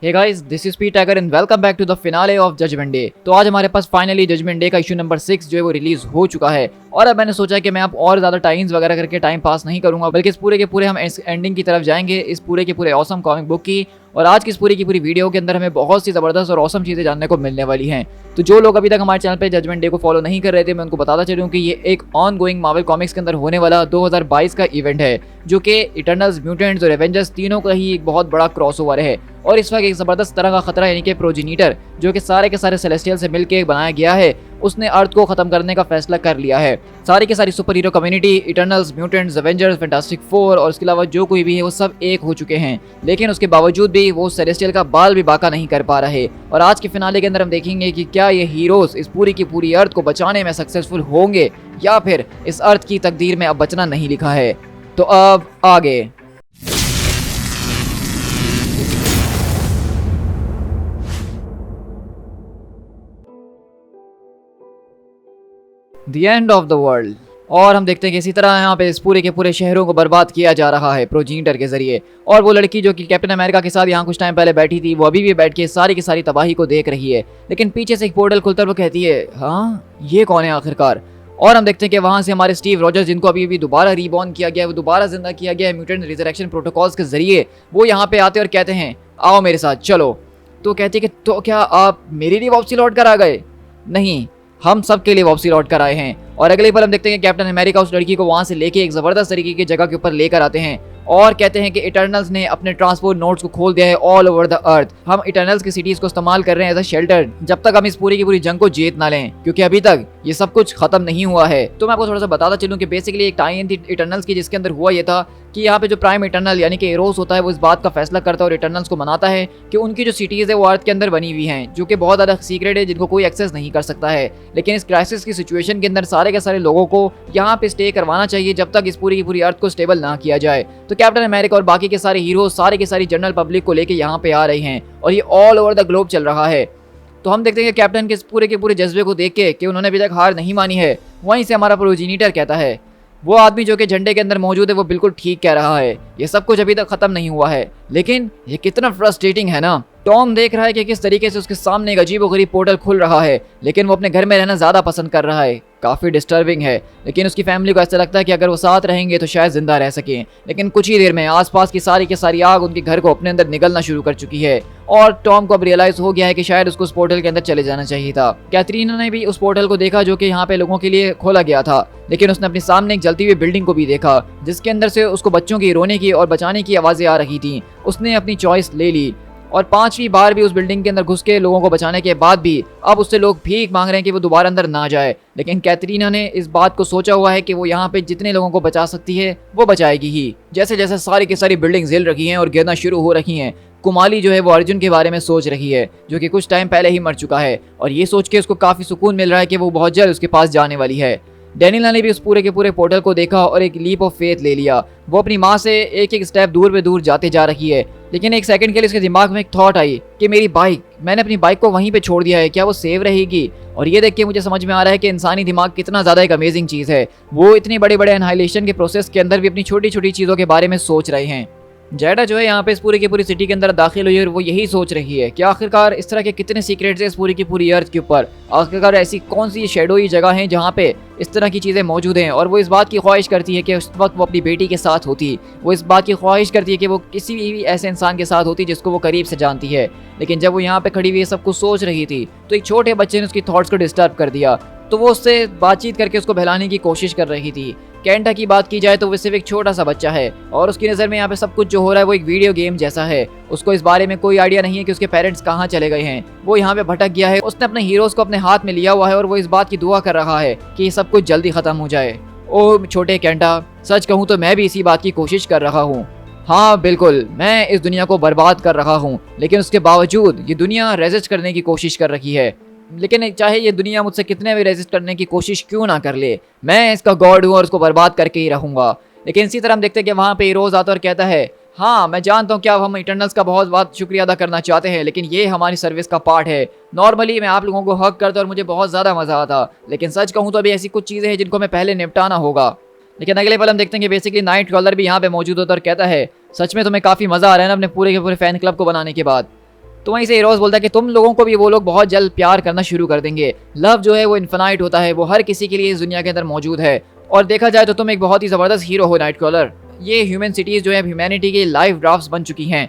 Hey guys, this is P Tagger and welcome back to the finale of judgement day. तो आज हमारे पास finally judgement day का issue number 6 जो है वो रिलीज हो चुका है। और अब मैंने सोचा कि मैं अब और ज्यादा टाइम्स वगैरह करके टाइम पास नहीं करूंगा, बल्कि इस पूरे के पूरे हम एंडिंग की तरफ जाएंगे इस पूरे के पूरे ऑसम कॉमिक बुक की। और आज की इस पूरी की पूरी वीडियो के अंदर हमें बहुत सी जबरदस्त और ऑसम चीजें जानने को मिलने वाली हैं। तो जो लोग अभी तक हमारे चैनल पे जजमेंट डे को फॉलो नहीं कर रहे थे, मैं उनको बताता चलूं कि ये एक ऑन गोइंग मार्वल कॉमिक्स के अंदर होने वाला 2022 का इवेंट है, जो कि इटर्नल्स, म्यूटेंट्स और एवेंजर्स तीनों का ही एक बहुत बड़ा क्रॉसओवर है। और इस वक्त एक जबरदस्त तरह का खतरा यानी कि प्रोजेनिटर, जो कि सारे के सारे सेलेस्टियल से मिलकर बनाया गया है, उसने अर्थ को खत्म करने का फैसला कर लिया है। सारी की सारी super hero community, Eternals, mutants, Avengers, Fantastic Four और उसके अलावा जो कोई भी है वो सब एक हो चुके हैं। लेकिन उसके बावजूद भी वो सेलेस्टियल का बाल भी बाका नहीं कर पा रहे। और आज के फिनाले के अंदर हम देखेंगे कि क्या ये हीरोज इस पूरी की पूरी अर्थ को बचाने में सक्सेसफुल होंगे, या फिर इस अर्थ की तकदीर में अब बचना नहीं लिखा है। तो अब आगे the end of the world. और हम देखते हैं कि इसी तरह यहाँ पे इस पूरे के पूरे शहरों को बर्बाद किया जा रहा है प्रोजेनिटर के जरिए। और वो लड़की जो कि कैप्टन अमेरिका के साथ यहाँ कुछ टाइम पहले बैठी थी, वो अभी भी बैठ के सारी की सारी तबाही को देख रही है। लेकिन पीछे से एक पोर्टल खुलता है, वो कहती है, हाँ ये कौन है आखिरकार। और हम देखते हैं कि वहाँ से हमारे स्टीव रॉजर्स, जिनको अभी भी दोबारा रीबॉर्न किया गया है, वो दोबारा जिंदा किया गया है म्यूटेंट रिजरेक्शन प्रोटोकॉल्स के जरिए, वो यहाँ पे आते और कहते हैं आओ मेरे साथ चलो। तो कहते हैं कि तो क्या आप मेरे लिए वापसी लौट कर आ गए? नहीं, हम सब के लिए वापसी लौट कर आए हैं। और अगले पल हम देखते हैं कि कैप्टन अमेरिका उस लड़की को वहां से लेके एक जबरदस्त तरीके की जगह के ऊपर लेकर आते हैं और कहते हैं कि इटर्नल्स ने अपने ट्रांसपोर्ट नोड्स को खोल दिया है ऑल ओवर द अर्थ। हम इटर्नल्स की सिटीज को इस्तेमाल कर रहे हैं एज अ शेल्टर, जब तक हम इस पूरी की पूरी जंग को जीत ना लें, क्योंकि अभी तक ये सब कुछ खत्म नहीं हुआ है। तो मैं आपको थोड़ा सा बताता चलूं कि बेसिकली एक टाई इन थी इटर्नल्स की, जिसके अंदर हुआ ये था कि यहाँ पे जो प्राइम इटर्नल यानी कि एरोस होता है, वो इस बात का फैसला करता है और इटर्नल्स को मनाता है कि उनकी जो सिटीज है वो अर्थ के अंदर बनी हुई हैं, जो कि बहुत ज़्यादा सीक्रेट है, जिनको कोई एक्सेस नहीं कर सकता है। लेकिन इस क्राइसिस की सिचुएशन के अंदर सारे के सारे लोगों को यहाँ पे स्टे करवाना चाहिए जब तक इस पूरी की पूरी अर्थ को स्टेबल ना किया जाए। तो कैप्टन अमेरिका और बाकी के सारे हीरो सारे के सारी जनरल पब्लिक को लेके यहाँ पे आ रहे हैं और ये ऑल ओवर द ग्लोब चल रहा है। तो हम देखते हैं कि कैप्टन के पूरे जज्बे को देख के कि उन्होंने अभी तक हार नहीं मानी है, वहीं से हमारा प्रोजेनिटर कहता है, वो आदमी जो कि झंडे के अंदर मौजूद है वो बिल्कुल ठीक कह रहा है, ये सब कुछ अभी तक खत्म नहीं हुआ है। लेकिन ये कितना फ्रस्ट्रेटिंग है ना। टॉम देख रहा है कि किस तरीके से उसके सामने एक अजीबोगरीब पोर्टल खुल रहा है, लेकिन वो अपने घर में रहना ज्यादा पसंद कर रहा है। काफी डिस्टर्बिंग है, लेकिन उसकी फैमिली को ऐसा लगता है कि अगर वो साथ रहेंगे तो शायद जिंदा रह सकें। लेकिन कुछ ही देर में आसपास की सारी आग उनके घर को अपने अंदर निगलना शुरू कर चुकी है और टॉम को अब रियलाइज हो गया है कि शायद उसको उस पोर्टल के अंदर चले जाना चाहिए था। कैथरीना ने भी उस पोर्टल को देखा जो कि यहाँ पे लोगों के लिए खोला गया था, लेकिन उसने अपने सामने एक जलती हुई बिल्डिंग को भी देखा जिसके अंदर से उसको बच्चों की रोने की और बचाने की आवाजें आ रही थी। उसने अपनी चॉइस ले ली और 5वीं बार भी उस बिल्डिंग के अंदर घुस के लोगों को बचाने के बाद भी अब उससे लोग भीख मांग रहे हैं कि वो दोबारा अंदर ना जाए। लेकिन कैथरीना ने इस बात को सोचा हुआ है कि वो यहाँ पे जितने लोगों को बचा सकती है वो बचाएगी ही। जैसे जैसे सारी की सारी बिल्डिंग हिल रही हैं और गिरना शुरू हो रही हैं, कुमाली जो है वो अर्जुन के बारे में सोच रही है, जो कि कुछ टाइम पहले ही मर चुका है। और ये सोच के उसको काफी सुकून मिल रहा है कि वो बहुत जल्द उसके पास जाने वाली है। डेनिला ने भी उस पूरे के पूरे पोर्टल को देखा और एक लीप ऑफ फेथ ले लिया। वो अपनी माँ से एक एक स्टेप दूर पे दूर जाते जा रही है, लेकिन एक सेकंड के लिए उसके दिमाग में एक थॉट आई कि मेरी बाइक, मैंने अपनी बाइक को वहीं पे छोड़ दिया है, क्या वो सेव रहेगी? और ये देख के मुझे समझ में आ रहा है कि इंसानी दिमाग कितना ज़्यादा एक अमेजिंग चीज़ है। वो इतने बड़े बड़े एनहाइलेशन के प्रोसेस के अंदर भी अपनी छोटी छोटी चीज़ों के बारे में सोच रहे हैं। जेडा जो है यहाँ पे इस पूरी की पूरी सिटी के अंदर दाखिल हुई और वो यही सोच रही है कि आखिरकार इस तरह के कितने सीक्रेट्स हैं इस पूरी की पूरी अर्थ के ऊपर, आखिरकार ऐसी कौन सी शेडोई जगह है जहाँ पे इस तरह की चीज़ें मौजूद हैं। और वो इस बात की ख्वाहिश करती है कि उस वक्त वो अपनी बेटी के साथ होती, वो इस बात की ख्वाहिश करती है कि वो किसी भी ऐसे इंसान के साथ होती जिसको वो करीब से जानती है। लेकिन जब वो यहाँ पे खड़ी हुई सब कुछ सोच रही थी तो एक छोटे बच्चे ने उसकी थॉट्स को डिस्टर्ब कर दिया। तो वो उससे बातचीत करके उसको बहलाने की कोशिश कर रही थी। कैंटा की बात की जाए तो वो सिर्फ एक छोटा सा बच्चा है और उसकी नज़र में यहाँ पे सब कुछ जो हो रहा है वो एक वीडियो गेम जैसा है। उसको इस बारे में कोई आइडिया नहीं है कि उसके पेरेंट्स कहाँ चले गए हैं, वो यहाँ पे भटक गया है। उसने अपने हीरोज को अपने हाथ में लिया हुआ है और वो इस बात की दुआ कर रहा है कि ये सब कुछ जल्दी खत्म हो जाए। ओ छोटे कैंटा, सच कहूँ तो मैं भी इसी बात की कोशिश कर रहा हूँ। हाँ बिल्कुल, मैं इस दुनिया को बर्बाद कर रहा हूँ, लेकिन उसके बावजूद ये दुनिया रेजिस्ट करने की कोशिश कर रही है। लेकिन चाहे ये दुनिया मुझसे कितने भी रेजिस्ट करने की कोशिश क्यों ना कर ले, मैं इसका गॉड हूँ और उसको बर्बाद करके ही रहूंगा। लेकिन इसी तरह हम देखते हैं कि वहाँ पे रोज आता और कहता है, हाँ मैं जानता हूँ कि अब हम इटर्नल्स का बहुत बहुत शुक्रिया अदा करना चाहते हैं, लेकिन ये हमारी सर्विस का पार्ट है। नॉर्मली मैं आप लोगों को हक करता और मुझे बहुत ज़्यादा मज़ा आता, लेकिन सच कहूँ तो अभी ऐसी कुछ चीज़ें हैं जिनको हमें पहले निपटाना होगा। लेकिन अगले पल हम देखते हैं कि बेसिकली नाइट क्रॉलर भी यहाँ पे मौजूद होता और कहता है, सच में तुम्हें काफ़ी मज़ा आ रहा है ना अपने पूरे के पूरे फ़ैन क्लब को बनाने के बाद। तो वहीं से हीरोज बोलता है कि तुम लोगों को भी वो लोग बहुत जल्द प्यार करना शुरू कर देंगे। लव जो है वो इन्फिनाइट होता है, वो हर किसी के लिए इस दुनिया के अंदर मौजूद है। और देखा जाए तो तुम एक बहुत ही ज़बरदस्त हीरो हो नाइटक्रॉलर। ये ह्यूमन सिटीज़ जो है ह्यूमैनिटी की लाइव ड्राफ्ट्स बन चुकी हैं।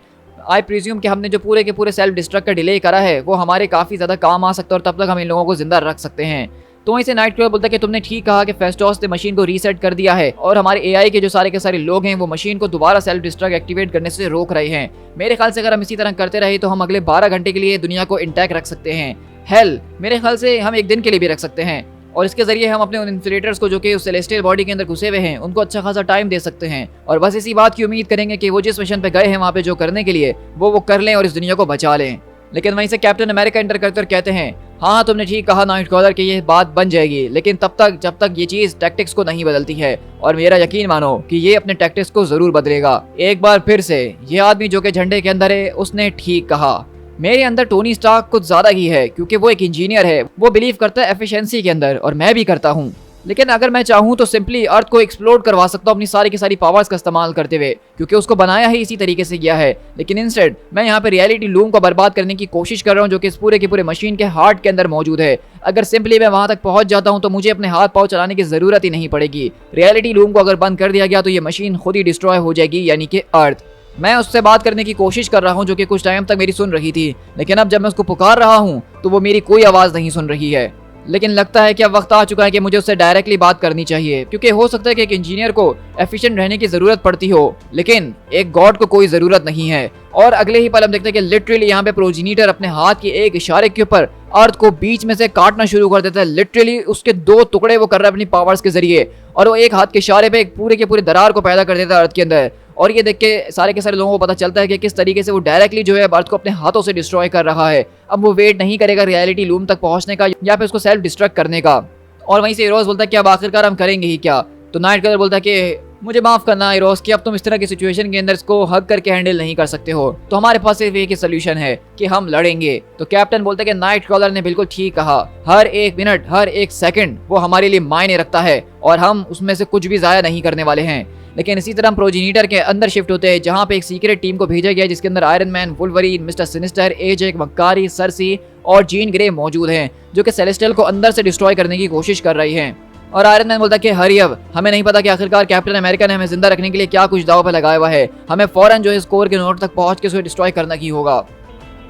आई प्रिज्यूम कि हमने जो पूरे के पूरे सेल्फ डिस्ट्रक्ट का डिले करा है वो हमारे काफ़ी ज़्यादा काम आ सकता है और तब तक हम इन लोगों को जिंदा रख सकते हैं। तो वहीं से नाइटक्रॉलर बोलता है कि तुमने ठीक कहा कि फेस्टोस ने मशीन को रीसेट कर दिया है और हमारे एआई के जो सारे के सारे लोग हैं वो मशीन को दोबारा सेल्फ डिस्ट्रक्ट एक्टिवेट करने से रोक रहे हैं। मेरे ख्याल से अगर हम इसी तरह करते रहे तो हम अगले 12 घंटे के लिए दुनिया को इंटैक्ट रख सकते हैं। हेल, मेरे ख्याल से हम एक दिन के लिए भी रख सकते हैं और इसके जरिए हम अपने उन इन्फ्लेटर्स को जो कि उस सेलेस्टियल बॉडी के अंदर घुसे हुए हैं उनको अच्छा खासा टाइम दे सकते हैं और बस इसी बात की उम्मीद करेंगे कि वो जिस मिशन पे गए हैं वहाँ पे जो करने के लिए वो कर लें और इस दुनिया को बचा लें। लेकिन वहीं से कैप्टन अमेरिका एंटर करते और कहते हैं हाँ तुमने ठीक कहा नाइटक्रॉलर कि ये बात बन जाएगी, लेकिन तब तक जब तक ये चीज़ टैक्टिक्स को नहीं बदलती है और मेरा यकीन मानो कि ये अपने टैक्टिक्स को जरूर बदलेगा। एक बार फिर से ये आदमी जो कि झंडे के अंदर है उसने ठीक कहा। मेरे अंदर टोनी स्टार्क कुछ ज्यादा ही है क्योंकि वो एक इंजीनियर है, वो बिलीव करता है एफिशिएंसी के अंदर और मैं भी करता हूँ। लेकिन अगर मैं चाहूँ तो सिंपली अर्थ को एक्सप्लोड करवा सकता हूँ अपनी सारी की सारी पावर्स का इस्तेमाल करते हुए, क्योंकि उसको बनाया ही इसी तरीके से किया है। लेकिन इंस्टेड मैं यहाँ पे रियलिटी लूम को बर्बाद करने की कोशिश कर रहा हूँ जो कि इस पूरे के पूरे मशीन के हार्ट के अंदर मौजूद है। अगर सिंपली मैं वहां तक पहुंच जाता हूँ तो मुझे अपने हाथ पाँव चलाने की जरूरत ही नहीं पड़ेगी। रियलिटी लूम को अगर बंद कर दिया गया तो ये मशीन खुद ही डिस्ट्रॉय हो जाएगी, यानी कि अर्थ। मैं उससे बात करने की कोशिश कर रहा हूँ जो कि कुछ टाइम तक मेरी सुन रही थी, लेकिन अब जब मैं उसको पुकार रहा हूँ तो वो मेरी कोई आवाज़ नहीं सुन रही है। लेकिन लगता है कि अब वक्त आ चुका है कि मुझे उससे डायरेक्टली बात करनी चाहिए, क्योंकि हो सकता है कि एक इंजीनियर को एफिशिएंट रहने की ज़रूरत पड़ती हो लेकिन एक गॉड को कोई ज़रूरत नहीं है। और अगले ही पल हम देखते हैं कि लिटरली यहाँ पे प्रोजीनिटर अपने हाथ के एक इशारे के ऊपर अर्थ को बीच में से काटना शुरू कर देता है। लिटरली उसके 2 टुकड़े वो कर रहा है अपनी पावर्स के जरिए और वो एक हाथ के इशारे पे एक पूरे के पूरे दरार को पैदा कर देता है अर्थ के अंदर। और ये देख के सारे के सारे लोगों को पता चलता है कि किस तरीके से वो डायरेक्टली जो है अर्थ को अपने हाथों से डिस्ट्रॉय कर रहा है। अब वो वेट नहीं करेगा रियलिटी लूम तक पहुंचने का या फिर उसको सेल्फ डिस्ट्रक्ट करने का। और वहीं से हीरोज बोलता है कि अब आखिरकार हम करेंगे ही क्या। तो नाइटक्रॉलर बोलता है कि मुझे माफ करना हीरोज कि अब तुम इस तरह की सिचुएशन के अंदर इसको हग करके हैंडल नहीं कर सकते हो, तो हमारे पास सिर्फ एक ही सोल्यूशन है कि हम लड़ेंगे। तो कैप्टन बोलता है कि नाइटक्रॉलर ने बिल्कुल ठीक कहा, हर एक मिनट हर एक सेकंड वो हमारे लिए मायने रखता है और हम उसमें से कुछ भी जाया नहीं करने वाले हैं। लेकिन इसी तरह हम प्रोजीनिटर के अंदर शिफ्ट होते हैं जहाँ पे एक सीक्रेट टीम को भेजा गया जिसके अंदर Iron Man, Wolverine, Mister Sinister, Ajak, Makkari, Sersi और जीन ग्रे मौजूद हैं जो कि सेलेस्टियल को अंदर से डिस्ट्रॉय करने की कोशिश कर रही हैं। और आयरन मैन बोलता है कि हरी अब हमें नहीं पता कि आखिरकार कैप्टन अमेरिका ने हमें जिंदा रखने के लिए क्या कुछ दाव पे लगाया हुआ है, हमें फौरन जो है स्कोर के नोट तक पहुंच के उसे डिस्ट्रॉय करना ही होगा।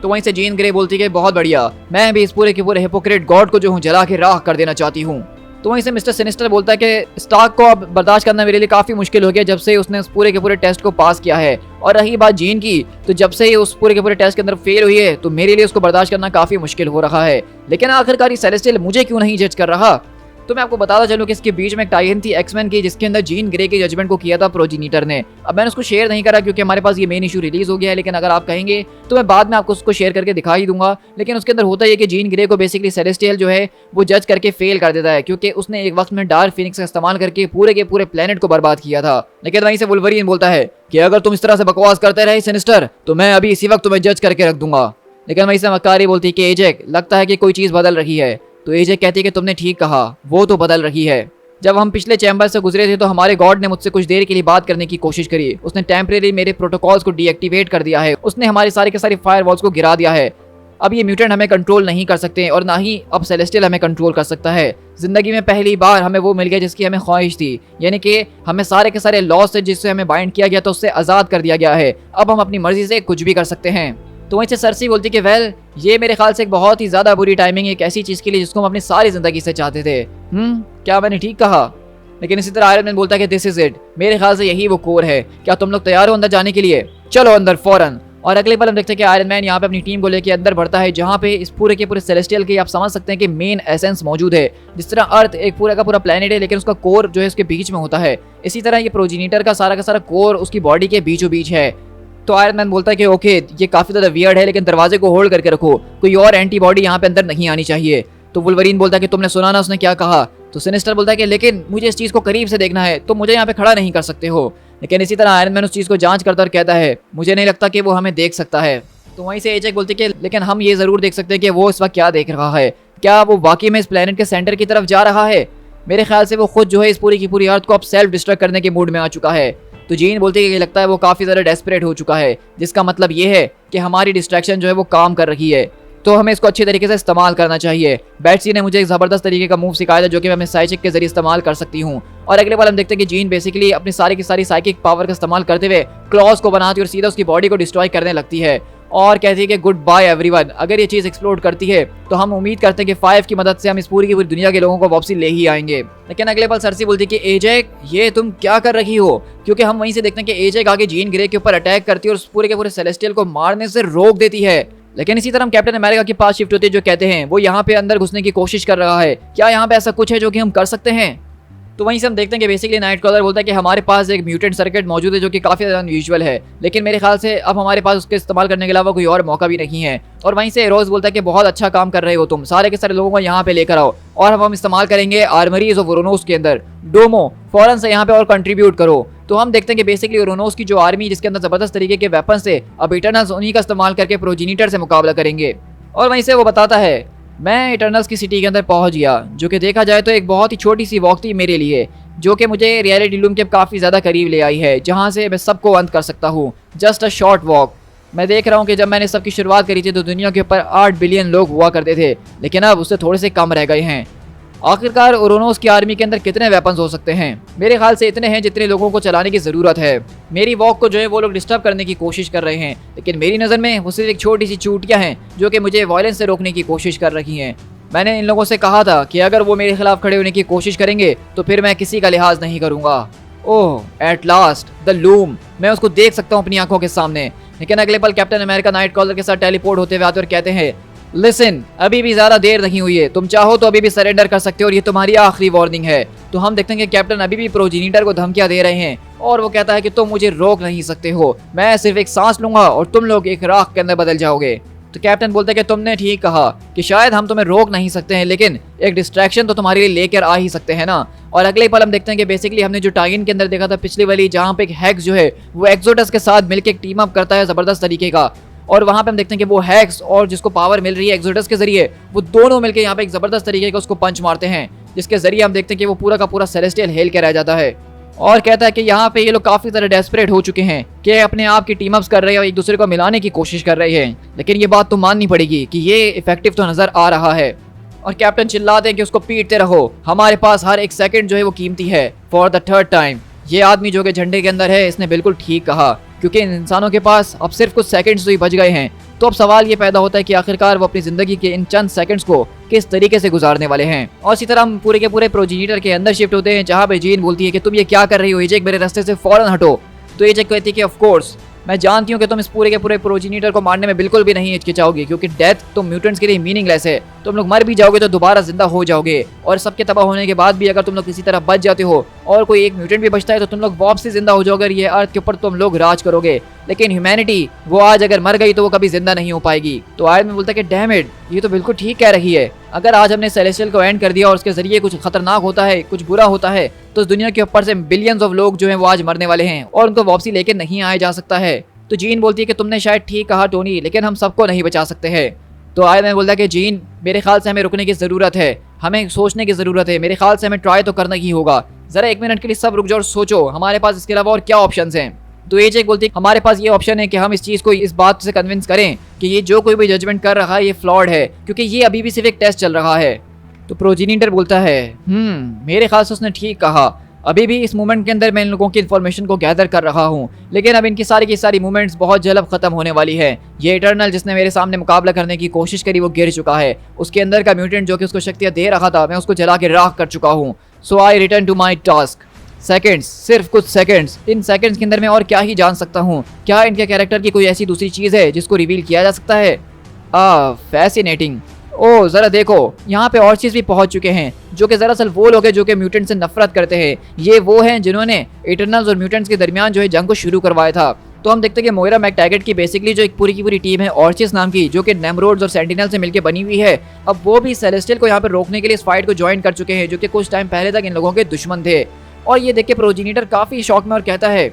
तो वहीं से जीन ग्रे बोलती है बहुत बढ़िया, मैं भी इस पूरे के पूरे हिपोक्रेट गॉड को जो हूँ जला के राख कर देना चाहती हूँ। तो वहीं से मिस्टर सिनिस्टर बोलता है कि स्टार्क को अब बर्दाश्त करना मेरे लिए काफ़ी मुश्किल हो गया जब से उसने उस पूरे के पूरे टेस्ट को पास किया है। और रही बात जीन की, तो जब से ही उस पूरे के पूरे टेस्ट के अंदर फेल हुई है तो मेरे लिए उसको बर्दाश्त करना काफ़ी मुश्किल हो रहा है। लेकिन आखिरकार सेलेस्टियल मुझे क्यों नहीं जज कर रहा। तो मैं आपको बताता चलूं कि इसके बीच में एक टाइन थी एक्समैन की जिसके अंदर जीन ग्रे के जजमेंट को किया था प्रोजीनिटर ने। अब मैंने उसको शेयर नहीं करा क्योंकि हमारे पास ये मेन इशू रिलीज हो गया है, लेकिन अगर आप कहेंगे तो मैं बाद में आपको उसको शेयर करके दिखा ही दूंगा। लेकिन उसके अंदर होता है कि जीन ग्रे को बेसिकली सेलेस्टियल जो है वो जज करके फेल कर देता है क्योंकि उसने एक वक्त में डार्क फिनिक्स का इस्तेमाल करके पूरे के पूरे प्लेनेट को बर्बाद किया था। लेकिन वहीं से वुल्वरीन बोलता है कि अगर तुम इस तरह से बकवास करते रहे सिनिस्टर तो मैं अभी इसी वक्त तुम्हें जज करके रख दूंगा। लेकिन वहीं से मक्कारी बोलती है कि एजेक लगता है कि कोई चीज़ बदल रही है। तो एजेक कहती है कि तुमने ठीक कहा, वो तो बदल रही है। जब हम पिछले चैम्बर से गुजरे थे तो हमारे गॉड ने मुझसे कुछ देर के लिए बात करने की कोशिश करी। उसने टेम्परेरी मेरे प्रोटोकॉल्स को डीएक्टिवेट कर दिया है, उसने हमारे सारे के सारे फायरवॉल्स को गिरा दिया है। अब ये म्यूटेंट हमें कंट्रोल नहीं कर सकते और ना ही अब सेलेस्टियल हमें कंट्रोल कर सकता है। जिंदगी में पहली बार हमें वो मिल गया जिसकी हमें ख्वाहिश थी, यानी कि हमें सारे के सारे लॉ से जिससे हमें बाइंड किया गया था उससे आज़ाद कर दिया गया है। अब हम अपनी मर्जी से कुछ भी कर सकते हैं। तो वहीं से सरसी बोलती कि वेल ये मेरे ख्याल से एक बहुत ही ज़्यादा बुरी टाइमिंग एक ऐसी चीज़ के लिए जिसको हम अपनी सारी ज़िंदगी से चाहते थे। क्या मैंने ठीक कहा। लेकिन इसी तरह आयरन मैन बोलता है कि दिस इज इट, मेरे ख्याल से यही वो कोर है। क्या तुम लोग तैयार हो अंदर जाने के लिए? चलो अंदर फौरन। और अगले पल हम देखते हैं कि आयरन मैन यहाँ पे अपनी टीम को लेकर अंदर बढ़ता है जहाँ पे इस पूरे के पूरे सेलेस्टियल के आप समझ सकते हैं कि मेन एसेंस मौजूद है। जिस तरह अर्थ एक पूरा का पूरा प्लेनेट है लेकिन उसका कोर जो है उसके बीच में होता है, इसी तरह ये प्रोजीनिटर का सारा कोर उसकी बॉडी के बीचों बीच है। तो आयरन मैन बोलता है कि ओके ये काफ़ी ज़्यादा वियर्ड है लेकिन दरवाजे को होल्ड करके रखो, कोई और एंटीबॉडी यहाँ पे अंदर नहीं आनी चाहिए। तो वुल्वरीन बोलता है कि तुमने सुना ना उसने क्या कहा। तो सिनिस्टर बोलता है कि लेकिन मुझे इस चीज़ को करीब से देखना है, तो मुझे यहाँ पे खड़ा नहीं कर सकते हो। लेकिन इसी तरह आयरन मैन उस चीज़ को जांच करता और कहता है मुझे नहीं लगता कि वो हमें देख सकता है। तो वहीं से एजेक बोलती है कि लेकिन हम ये ज़रूर देख सकते हैं कि वो इस वक्त क्या देख रहा है, क्या वो वाकई में इस प्लेनेट के सेंटर की तरफ जा रहा है। मेरे ख्याल से वो खुद जो है इस पूरी की पूरी अर्थ को अब सेल्फ डिस्ट्रक्ट करने के मूड में आ चुका है। तो जीन बोलती है कि लगता है वो काफ़ी ज़्यादा डेस्परेट हो चुका है, जिसका मतलब ये है कि हमारी डिस्ट्रैक्शन जो है वो काम कर रही है, तो हमें इसको अच्छी तरीके से इस्तेमाल करना चाहिए। बैटसी ने मुझे एक ज़बरदस्त तरीके का मूव सिखाया था जो कि मैं अपने साइकिक के जरिए इस्तेमाल कर सकती हूँ। और अगले बार हम देखते हैं कि जीन बेसिकली अपनी सारी की सारी साइकिक पावर का इस्तेमाल करते हुए क्लॉज को बनाती है और सीधा उसकी बॉडी को डिस्ट्रॉय करने लगती है और कहती है कि गुड बाय एवरीवन। अगर ये चीज़ एक्सप्लोड करती है तो हम उम्मीद करते हैं कि 5 की मदद से हम इस पूरी की पूरी दुनिया के लोगों को वापसी ले ही आएंगे। लेकिन अगले पल सरसी बोलती है कि एजेक ये तुम क्या कर रही हो, क्योंकि हम वहीं से देखते हैं कि एजेक आगे जीन ग्रे के ऊपर अटैक करती है और उस पूरे के पूरे सेलेस्टियल को मारने से रोक देती है। लेकिन इसी तरह हम कैप्टन अमेरिका के पास शिफ्ट होते हैं जो कहते हैं वो यहाँ पे अंदर घुसने की कोशिश कर रहा है, क्या यहाँ पे ऐसा कुछ है जो कि हम कर सकते हैं। तो वहीं से हम देखते हैं कि बेसिकली नाइटक्रॉलर बोलता है कि हमारे पास एक म्यूटेंट सर्किट मौजूद है जो कि काफ़ी ज़्यादा अनयूजुअल है, लेकिन मेरे ख्याल से अब हमारे पास उसके इस्तेमाल करने के अलावा कोई और मौका भी नहीं है। और वहीं से रोज बोलता है कि बहुत अच्छा काम कर रहे हो तुम, सारे के सारे लोगों को यहाँ पे लेकर आओ और हम इस्तेमाल करेंगे आर्मरीज ऑफ ओरोनोस के अंदर। डोमो फौरन से यहाँ पे और कंट्रीब्यूट करो। तो हम देखते हैं कि बेसिकली ओरोनोस की जो आर्मी जिसके अंदर जबरदस्त तरीके के वेपन से अब इटर्नल्स उन्हीं का इस्तेमाल करके प्रोजीनिटर से मुकाबला करेंगे। और वहीं से वो बताता है मैं इटर्नल्स की सिटी के अंदर पहुंच गया, जो कि देखा जाए तो एक बहुत ही छोटी सी वॉक थी मेरे लिए, जो कि मुझे रियलिटी लूम के काफ़ी ज़्यादा करीब ले आई है, जहां से मैं सबको अंत कर सकता हूं। Just a short walk. मैं देख रहा हूं कि जब मैंने सबकी शुरुआत करी थी तो दुनिया के ऊपर 8 बिलियन लोग हुआ करते थे, लेकिन अब उससे थोड़े से कम रह गए हैं। आखिरकार ओरोनोस की आर्मी के अंदर कितने वेपन्स हो सकते हैं? मेरे ख्याल से इतने हैं जितने लोगों को चलाने की ज़रूरत है। मेरी वॉक को जो है वो लोग डिस्टर्ब करने की कोशिश कर रहे हैं, लेकिन मेरी नज़र में वो सिर्फ एक छोटी सी चूटियाँ हैं जो कि मुझे वायलेंस से रोकने की कोशिश कर रही हैं। मैंने इन लोगों से कहा था कि अगर वो मेरे खिलाफ खड़े होने की कोशिश करेंगे तो फिर मैं किसी का लिहाज नहीं करूँगा। ओह एट लास्ट द लूम, मैं उसको देख सकता हूँ अपनी आंखों के सामने। लेकिन अगले पल कैप्टन अमेरिका नाइटक्रॉलर के साथ टेलीपोर्ट होते हुए आते और कहते हैं लिसन, अभी भी ज्यादा देर नहीं हुई है, तुम चाहो तो अभी भी सरेंडर कर सकते हो और ये तुम्हारी आखिरी वार्निंग है। तो हम देखते हैं कि कैप्टन अभी भी प्रोजीनिटर को धमकियां दे रहे हैं और वो कहता है कि तुम मुझे रोक नहीं सकते हो, मैं सिर्फ एक सांस लूंगा और तुम लोग एक राख के अंदर बदल जाओगे। तो कैप्टन बोलते हैं कि तुमने ठीक कहा कि शायद हम तुम्हें रोक नहीं सकते हैं, लेकिन एक डिस्ट्रैक्शन तो तुम्हारे लिए लेकर आ ही सकते हैं ना। और अगले पल हम देखते हैं कि बेसिकली हमने जो टाइन के अंदर देखा था पिछली वाली, जहाँ पे एक हैक्स जो है वो एक्सोडस के साथ मिलकर एक टीम अप करता है जबरदस्त तरीके का, और वहाँ पे हम देखते हैं कि वो हैक्स और जिसको पावर मिल रही है एक्सोडस के जरिए, वो दोनों मिलकर यहाँ पे एक जबरदस्त तरीके का उसको पंच मारते हैं, जिसके जरिए हम देखते हैं कि वो पूरा का पूरा सेलेस्टियल हेल के रह जाता है। और कहता है कि यहाँ पे ये लोग काफी ज्यादा डेस्परेट हो चुके हैं कि अपने आप की टीम अप्स कर रहे हैं और एक दूसरे को मिलाने की कोशिश कर रहे हैं, लेकिन ये बात तो माननी पड़ेगी कि ये इफेक्टिव तो नजर आ रहा है। और कैप्टन चिल्लाते हैं कि उसको पीटते रहो, हमारे पास हर एक सेकंड जो है वो कीमती है। फॉर द थर्ड टाइम, ये आदमी जो कि झंडे के अंदर है इसने बिल्कुल ठीक कहा, क्योंकि इन इंसानों के पास अब सिर्फ कुछ सेकंड्स ही बच गए हैं। तो अब सवाल ये पैदा होता है कि आखिरकार वो अपनी जिंदगी के इन चंद सेकंड्स को किस तरीके से गुजारने वाले हैं। और इसी तरह हम पूरे के पूरे प्रोजीनिटर के अंदर शिफ्ट होते हैं, जहाँ पे जीन बोलती है कि तुम ये क्या कर रही हो एजेक, मेरे रास्ते से फौरन हटो। तो एजेक कहती है कि ऑफ कोर्स मैं जानती हूँ कि तुम इस पूरे के पूरे प्रोजीनिटर को मारने में बिल्कुल भी नहीं हिचकिचाओगी, क्योंकि डेथ तो म्यूटेंट्स के लिए मीनिंगलेस है। तुम लोग मर भी जाओगे तो दोबारा जिंदा हो जाओगे, और सबके तबाह होने के बाद भी अगर तुम लोग किसी तरह बच जाते हो और कोई एक म्यूटेंट भी बचता है तो तुम लोग वापसी जिंदा हो जाओगे, ये अर्थ के ऊपर तुम लोग राज करोगे। लेकिन ह्यूमैनिटी वो आज अगर मर गई तो वो कभी जिंदा नहीं हो पाएगी। तो आयत में बोलता है कि डैम इट, ये तो बिल्कुल ठीक कह रही है। अगर आज हमने सेलेस्टियल को एंड कर दिया और उसके जरिए कुछ खतरनाक होता है, कुछ बुरा होता है, तो इस दुनिया के ऊपर से बिलियंस ऑफ लोग जो हैं वो आज मरने वाले हैं और उनको वापसी लेके नहीं आया जा सकता है। तो जीन बोलती है कि तुमने शायद ठीक कहा टोनी, लेकिन हम सबको नहीं बचा सकते हैं। तो आयत में बोलता है कि जीन मेरे ख्याल से हमें रुकने की ज़रूरत है, हमें सोचने की ज़रूरत है, मेरे ख्याल से हमें ट्राई तो करना ही होगा। ज़रा 1 मिनट के लिए सब रुक जाओ और सोचो हमारे पास इसके अलावा और क्या ऑप्शंस हैं। तो एजेक बोलती है हमारे पास ये ऑप्शन है कि हम इस चीज़ को इस बात से कन्विंस करें कि ये जो कोई भी जजमेंट कर रहा है ये फ्लॉड है, क्योंकि ये अभी भी सिर्फ एक टेस्ट चल रहा है। तो प्रोजीनिटर बोलता है मेरे ख्याल से उसने ठीक कहा, अभी भी इस मूवमेंट के अंदर मैं इन लोगों की इन्फॉर्मेशन को गैदर कर रहा हूँ, लेकिन अब इनकी सारी की सारी मूवमेंट्स बहुत जल्द ख़त्म होने वाली है। ये इटर्नल जिसने मेरे सामने मुकाबला करने की कोशिश करी वो गिर चुका है, उसके अंदर का म्यूटेंट जो कि उसको शक्तियाँ दे रहा था मैं उसको जला के राख कर चुका हूँ। So I return to my task. Seconds, सिर्फ कुछ सेकंड्स, इन सेकंड्स के अंदर मैं और क्या ही जान सकता हूँ। क्या इनके कैरेक्टर की कोई ऐसी दूसरी चीज़ है जिसको रिवील किया जा सकता है? फैसिनेटिंग। ओह ज़रा देखो, यहाँ पे और चीज़ भी पहुँच चुके हैं जो कि दरअसल वो लोग हैं जो कि म्यूटेंट से नफरत करते हैं। ये वो हैं जिन्होंने इटर्नल्स और म्यूटेंट्स के दरमियान जो है जंग को शुरू करवाया था। तो हम देखते हैं कि मोइरा मैकटैगेट की बेसिकली जो एक पूरी की पूरी टीम है ऑर्चिस नाम की, जो कि नेमरोड्स और सेंटिनल से मिलकर बनी हुई है, अब वो भी सेलेस्टियल को यहाँ पर रोकने के लिए इस फाइट को ज्वाइन कर चुके हैं, जो कि कुछ टाइम पहले तक इन लोगों के दुश्मन थे। और ये देख के प्रोजीनिटर काफ़ी शौक में और कहता है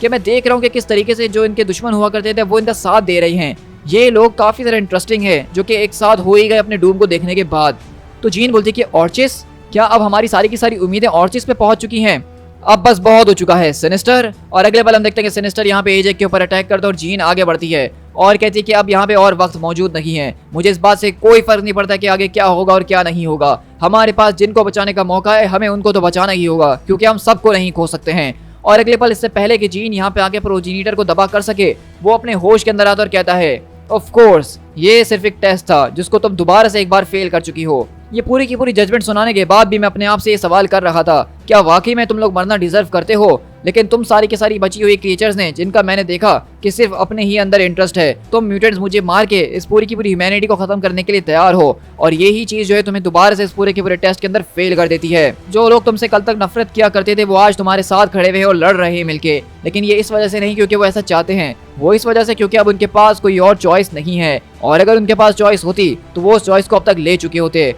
कि मैं देख रहा हूँ कि किस तरीके से जो इनके दुश्मन हुआ करते थे वो इनका साथ दे रहे हैं। ये लोग काफ़ी ज़्यादा इंटरेस्टिंग है जो कि एक साथ हो ही गए अपने डूम को देखने के बाद। तो जीन बोलती है कि ऑर्चिस, क्या अब हमारी सारी की सारी उम्मीदें ऑर्चिस पे पहुंच चुकी हैं? अब बस बहुत हो चुका है सिनिस्टर। और अगले पल हम देखते हैं कि सिनिस्टर यहाँ पे एजे के ऊपर अटैक करता है और जीन आगे बढ़ती है और कहती है कि अब यहाँ पे और वक्त मौजूद नहीं है। मुझे इस बात से कोई फर्क नहीं पड़ता कि आगे क्या होगा और क्या नहीं होगा। हमारे पास जिनको बचाने का मौका है हमें उनको तो बचाना ही होगा, क्योंकि हम सबको नहीं खो सकते हैं। और अगले पल इससे पहले कि जीन यहाँ पे आके प्रोजीनिटर को दबा कर सके, वो अपने होश के अंदर आता और कहता है ऑफ कोर्स ये सिर्फ एक टेस्ट था जिसको तुम दोबारा से एक बार फेल कर चुकी हो। ये पूरी की पूरी जजमेंट सुनाने के बाद भी मैं अपने आप से ये सवाल कर रहा था, क्या वाकई में तुम लोग मरना डिजर्व करते हो? लेकिन तुम सारी की सारी बची हुई क्रिएचर्स ने जिनका मैंने देखा कि सिर्फ अपने ही अंदर इंटरेस्ट है, तुम म्यूटेंट्स मुझे मार के इस पूरी की पूरी ह्यूमैनिटी को खत्म करने के लिए तैयार हो, और यही चीज जो है तुम्हें दोबारा से इस पूरे के पूरे टेस्ट के अंदर फेल कर देती है। जो लोग तुमसे कल तक नफरत किया करते थे वो आज तुम्हारे साथ खड़े हुए और लड़ रहे हैं मिलके, लेकिन ये इस वजह से नहीं क्योंकि वो ऐसा चाहते हैं, वो इस वजह से क्योंकि अब उनके पास कोई और चॉइस नहीं है। और अगर उनके पास चॉइस होती तो वो उस चॉइस को अब तक ले चुके होते।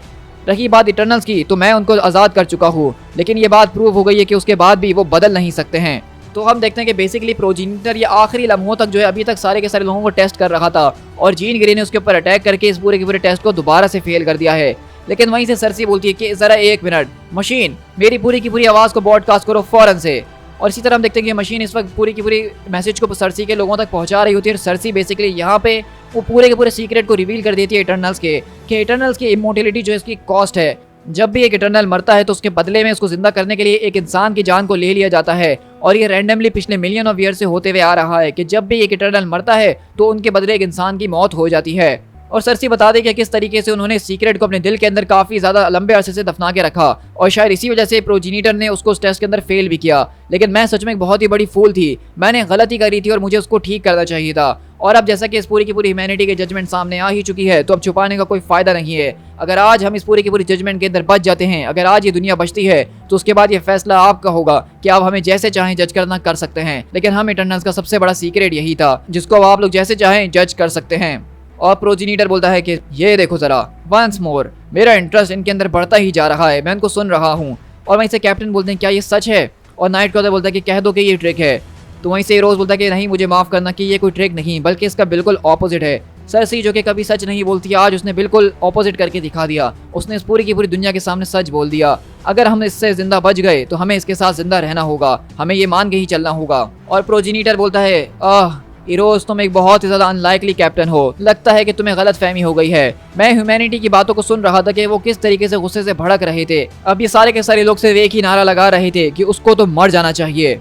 रही बात इटर्नल्स की, तो मैं उनको आज़ाद कर चुका हूँ, लेकिन ये बात प्रूव हो गई है कि उसके बाद भी वो बदल नहीं सकते हैं। तो हम देखते हैं कि बेसिकली प्रोजीनिटर ये आखिरी लम्हों तक जो है अभी तक सारे के सारे लोगों को टेस्ट कर रहा था, और जीन ग्रे ने उसके ऊपर अटैक करके इस पूरे के पूरे टेस्ट को दोबारा से फेल कर दिया है। लेकिन वहीं से सरसी बोलती है कि जरा एक मिनट मशीन, मेरी पूरी की पूरी आवाज़ को ब्रॉडकास्ट करो फौरन से। और इसी तरह हम देखते हैं कि मशीन इस वक्त पूरी की पूरी मैसेज को सरसी के लोगों तक पहुंचा रही होती है। सरसी बेसिकली यहाँ पे वो पूरे के पूरे सीक्रेट को रिवील कर देती है इटर्नल्स के, कि इटर्नल्स की इमोर्टलिटी जो इसकी कॉस्ट है। जब भी एक इटर्नल मरता है तो उसके बदले में उसको जिंदा करने के लिए एक इंसान की जान को ले लिया जाता है, और ये रैंडमली पिछले मिलियन ऑफ ईयर से होते हुए आ रहा है कि जब भी एक इटर्नल मरता है तो उनके बदले एक इंसान की मौत हो जाती है। और सरसी बता दे कि किस तरीके से उन्होंने सीक्रेट को अपने दिल के अंदर काफी ज्यादा लंबे अरसे से दफना के रखा, और शायद इसी वजह से प्रोजीनिटर ने उसको उस टेस्ट के अंदर फेल भी किया। लेकिन मैं सच में एक बहुत ही बड़ी फूल थी, मैंने गलती करी थी और मुझे उसको ठीक करना चाहिए था। और अब जैसा कि इस पूरी की पूरी ह्यूमैनिटी की जजमेंट सामने आ ही चुकी है, तो अब छुपाने का कोई फायदा नहीं है। अगर आज हम इस पूरी की पूरी जजमेंट के अंदर बच जाते हैं, अगर आज ये दुनिया बचती है, तो उसके बाद ये फैसला आपका होगा कि आप हमें जैसे चाहें जज करना कर सकते हैं। लेकिन हम इटर्नल्स का सबसे बड़ा सीक्रेट यही था जिसको आप लोग जैसे चाहें जज कर सकते हैं। और प्रोजीनिटर बोलता है कि ये देखो जरा, वंस मोर मेरा इंटरेस्ट इनके अंदर बढ़ता ही जा रहा है, मैं इनको सुन रहा हूँ। और वहीं से कैप्टन बोलते हैं क्या ये सच है? और नाइट क्रॉसर बोलता है कि कह दो कि ये ट्रिक है। तो वहीं से रोज बोलता है कि नहीं, मुझे माफ करना कि ये कोई ट्रिक नहीं बल्कि इसका बिल्कुल ऑपोजिट है। सरसी जो कि कभी सच नहीं बोलती, आज उसने बिल्कुल ऑपोजिट करके दिखा दिया। उसने इस पूरी की पूरी दुनिया के सामने सच बोल दिया। अगर हम इससे जिंदा बच गए तो हमें इसके साथ जिंदा रहना होगा, हमें ये मान के ही चलना होगा। और प्रोजीनिटर बोलता है इरोज, तुम एक बहुत ही ज्यादा अनलाइकली कैप्टन हो, लगता है कि तुम्हें गलत फहमी हो गई है। मैं ह्यूमैनिटी की बातों को सुन रहा था कि वो किस तरीके से गुस्से से भड़क रहे थे। अब ये सारे के सारे लोग सिर्फ एक ही नारा लगा रहे थे कि उसको तो मर जाना चाहिए।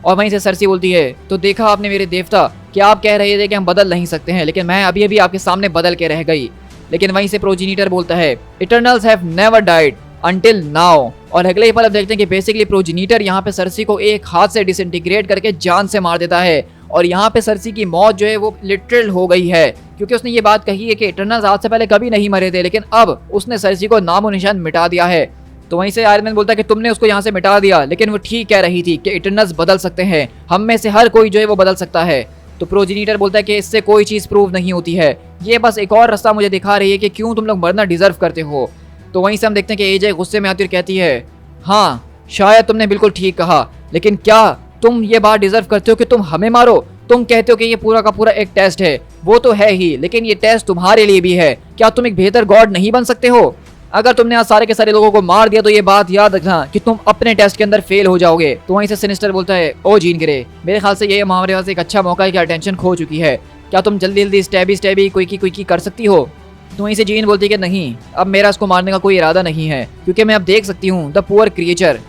और वहीं से सरसी बोलती है तो देखा आपने मेरे देवता, कि आप कह रहे थे कि हम बदल नहीं सकते हैं, लेकिन मैं अभी अभी आपके सामने बदल के रह गई। लेकिन वहीं से प्रोजीनिटर बोलता है Eternals have never died until now. और अगले ही पल अब देखते हैं कि बेसिकली प्रोजीनिटर यहाँ पे सरसी को एक हाथ से डिसइंटीग्रेट करके जान से मार देता है। और यहाँ पे सरसी की मौत जो है वो लिटरल हो गई है, क्योंकि उसने ये बात कही है कि इटर्नल्स आज से पहले कभी नहीं मरे थे, लेकिन अब उसने सरसी को नामो निशान मिटा दिया है। तो वहीं से आयरन मैन बोलता है कि तुमने उसको यहाँ से मिटा दिया, लेकिन वो ठीक कह रही थी कि इटर्नल्स बदल सकते हैं, हम में से हर कोई जो है वो बदल सकता है। तो प्रोजीनिटर बोलता है कि इससे कोई चीज़ प्रूव नहीं होती है, ये बस एक और रास्ता मुझे दिखा रही है कि क्यों तुम लोग मरना डिजर्व करते हो। तो वहीं से हम देखते हैं कि एजे गुस्से में आती और कहती है हाँ शायद तुमने बिल्कुल ठीक कहा, लेकिन क्या तुम ये बात डिजर्व करते हो कि तुम हमें मारो? तुम कहते हो कि ये पूरा का पूरा एक टेस्ट है, वो तो है ही, लेकिन ये टेस्ट तुम्हारे लिए भी है। क्या तुम एक बेहतर गॉड नहीं बन सकते हो? अगर तुमने आज सारे के सारे लोगों को मार दिया तो ये बात याद रखना कि तुम अपने टेस्ट के अंदर फेल हो जाओगे। तो वहीं से सिनिस्टर बोलता है ओ जीन ग्रे, मेरे ख्याल से ये हमारे पास एक अच्छा मौका है कि अटेंशन खो चुकी है, क्या तुम जल्दी जल्दी स्टैबी कोई की कर सकती हो? तो वहीं से जीन बोलती है कि नहीं, अब मेरा इसको मारने का कोई इरादा नहीं है, क्योंकि मैं अब देख सकती हूँ द पुअर क्रिएचर।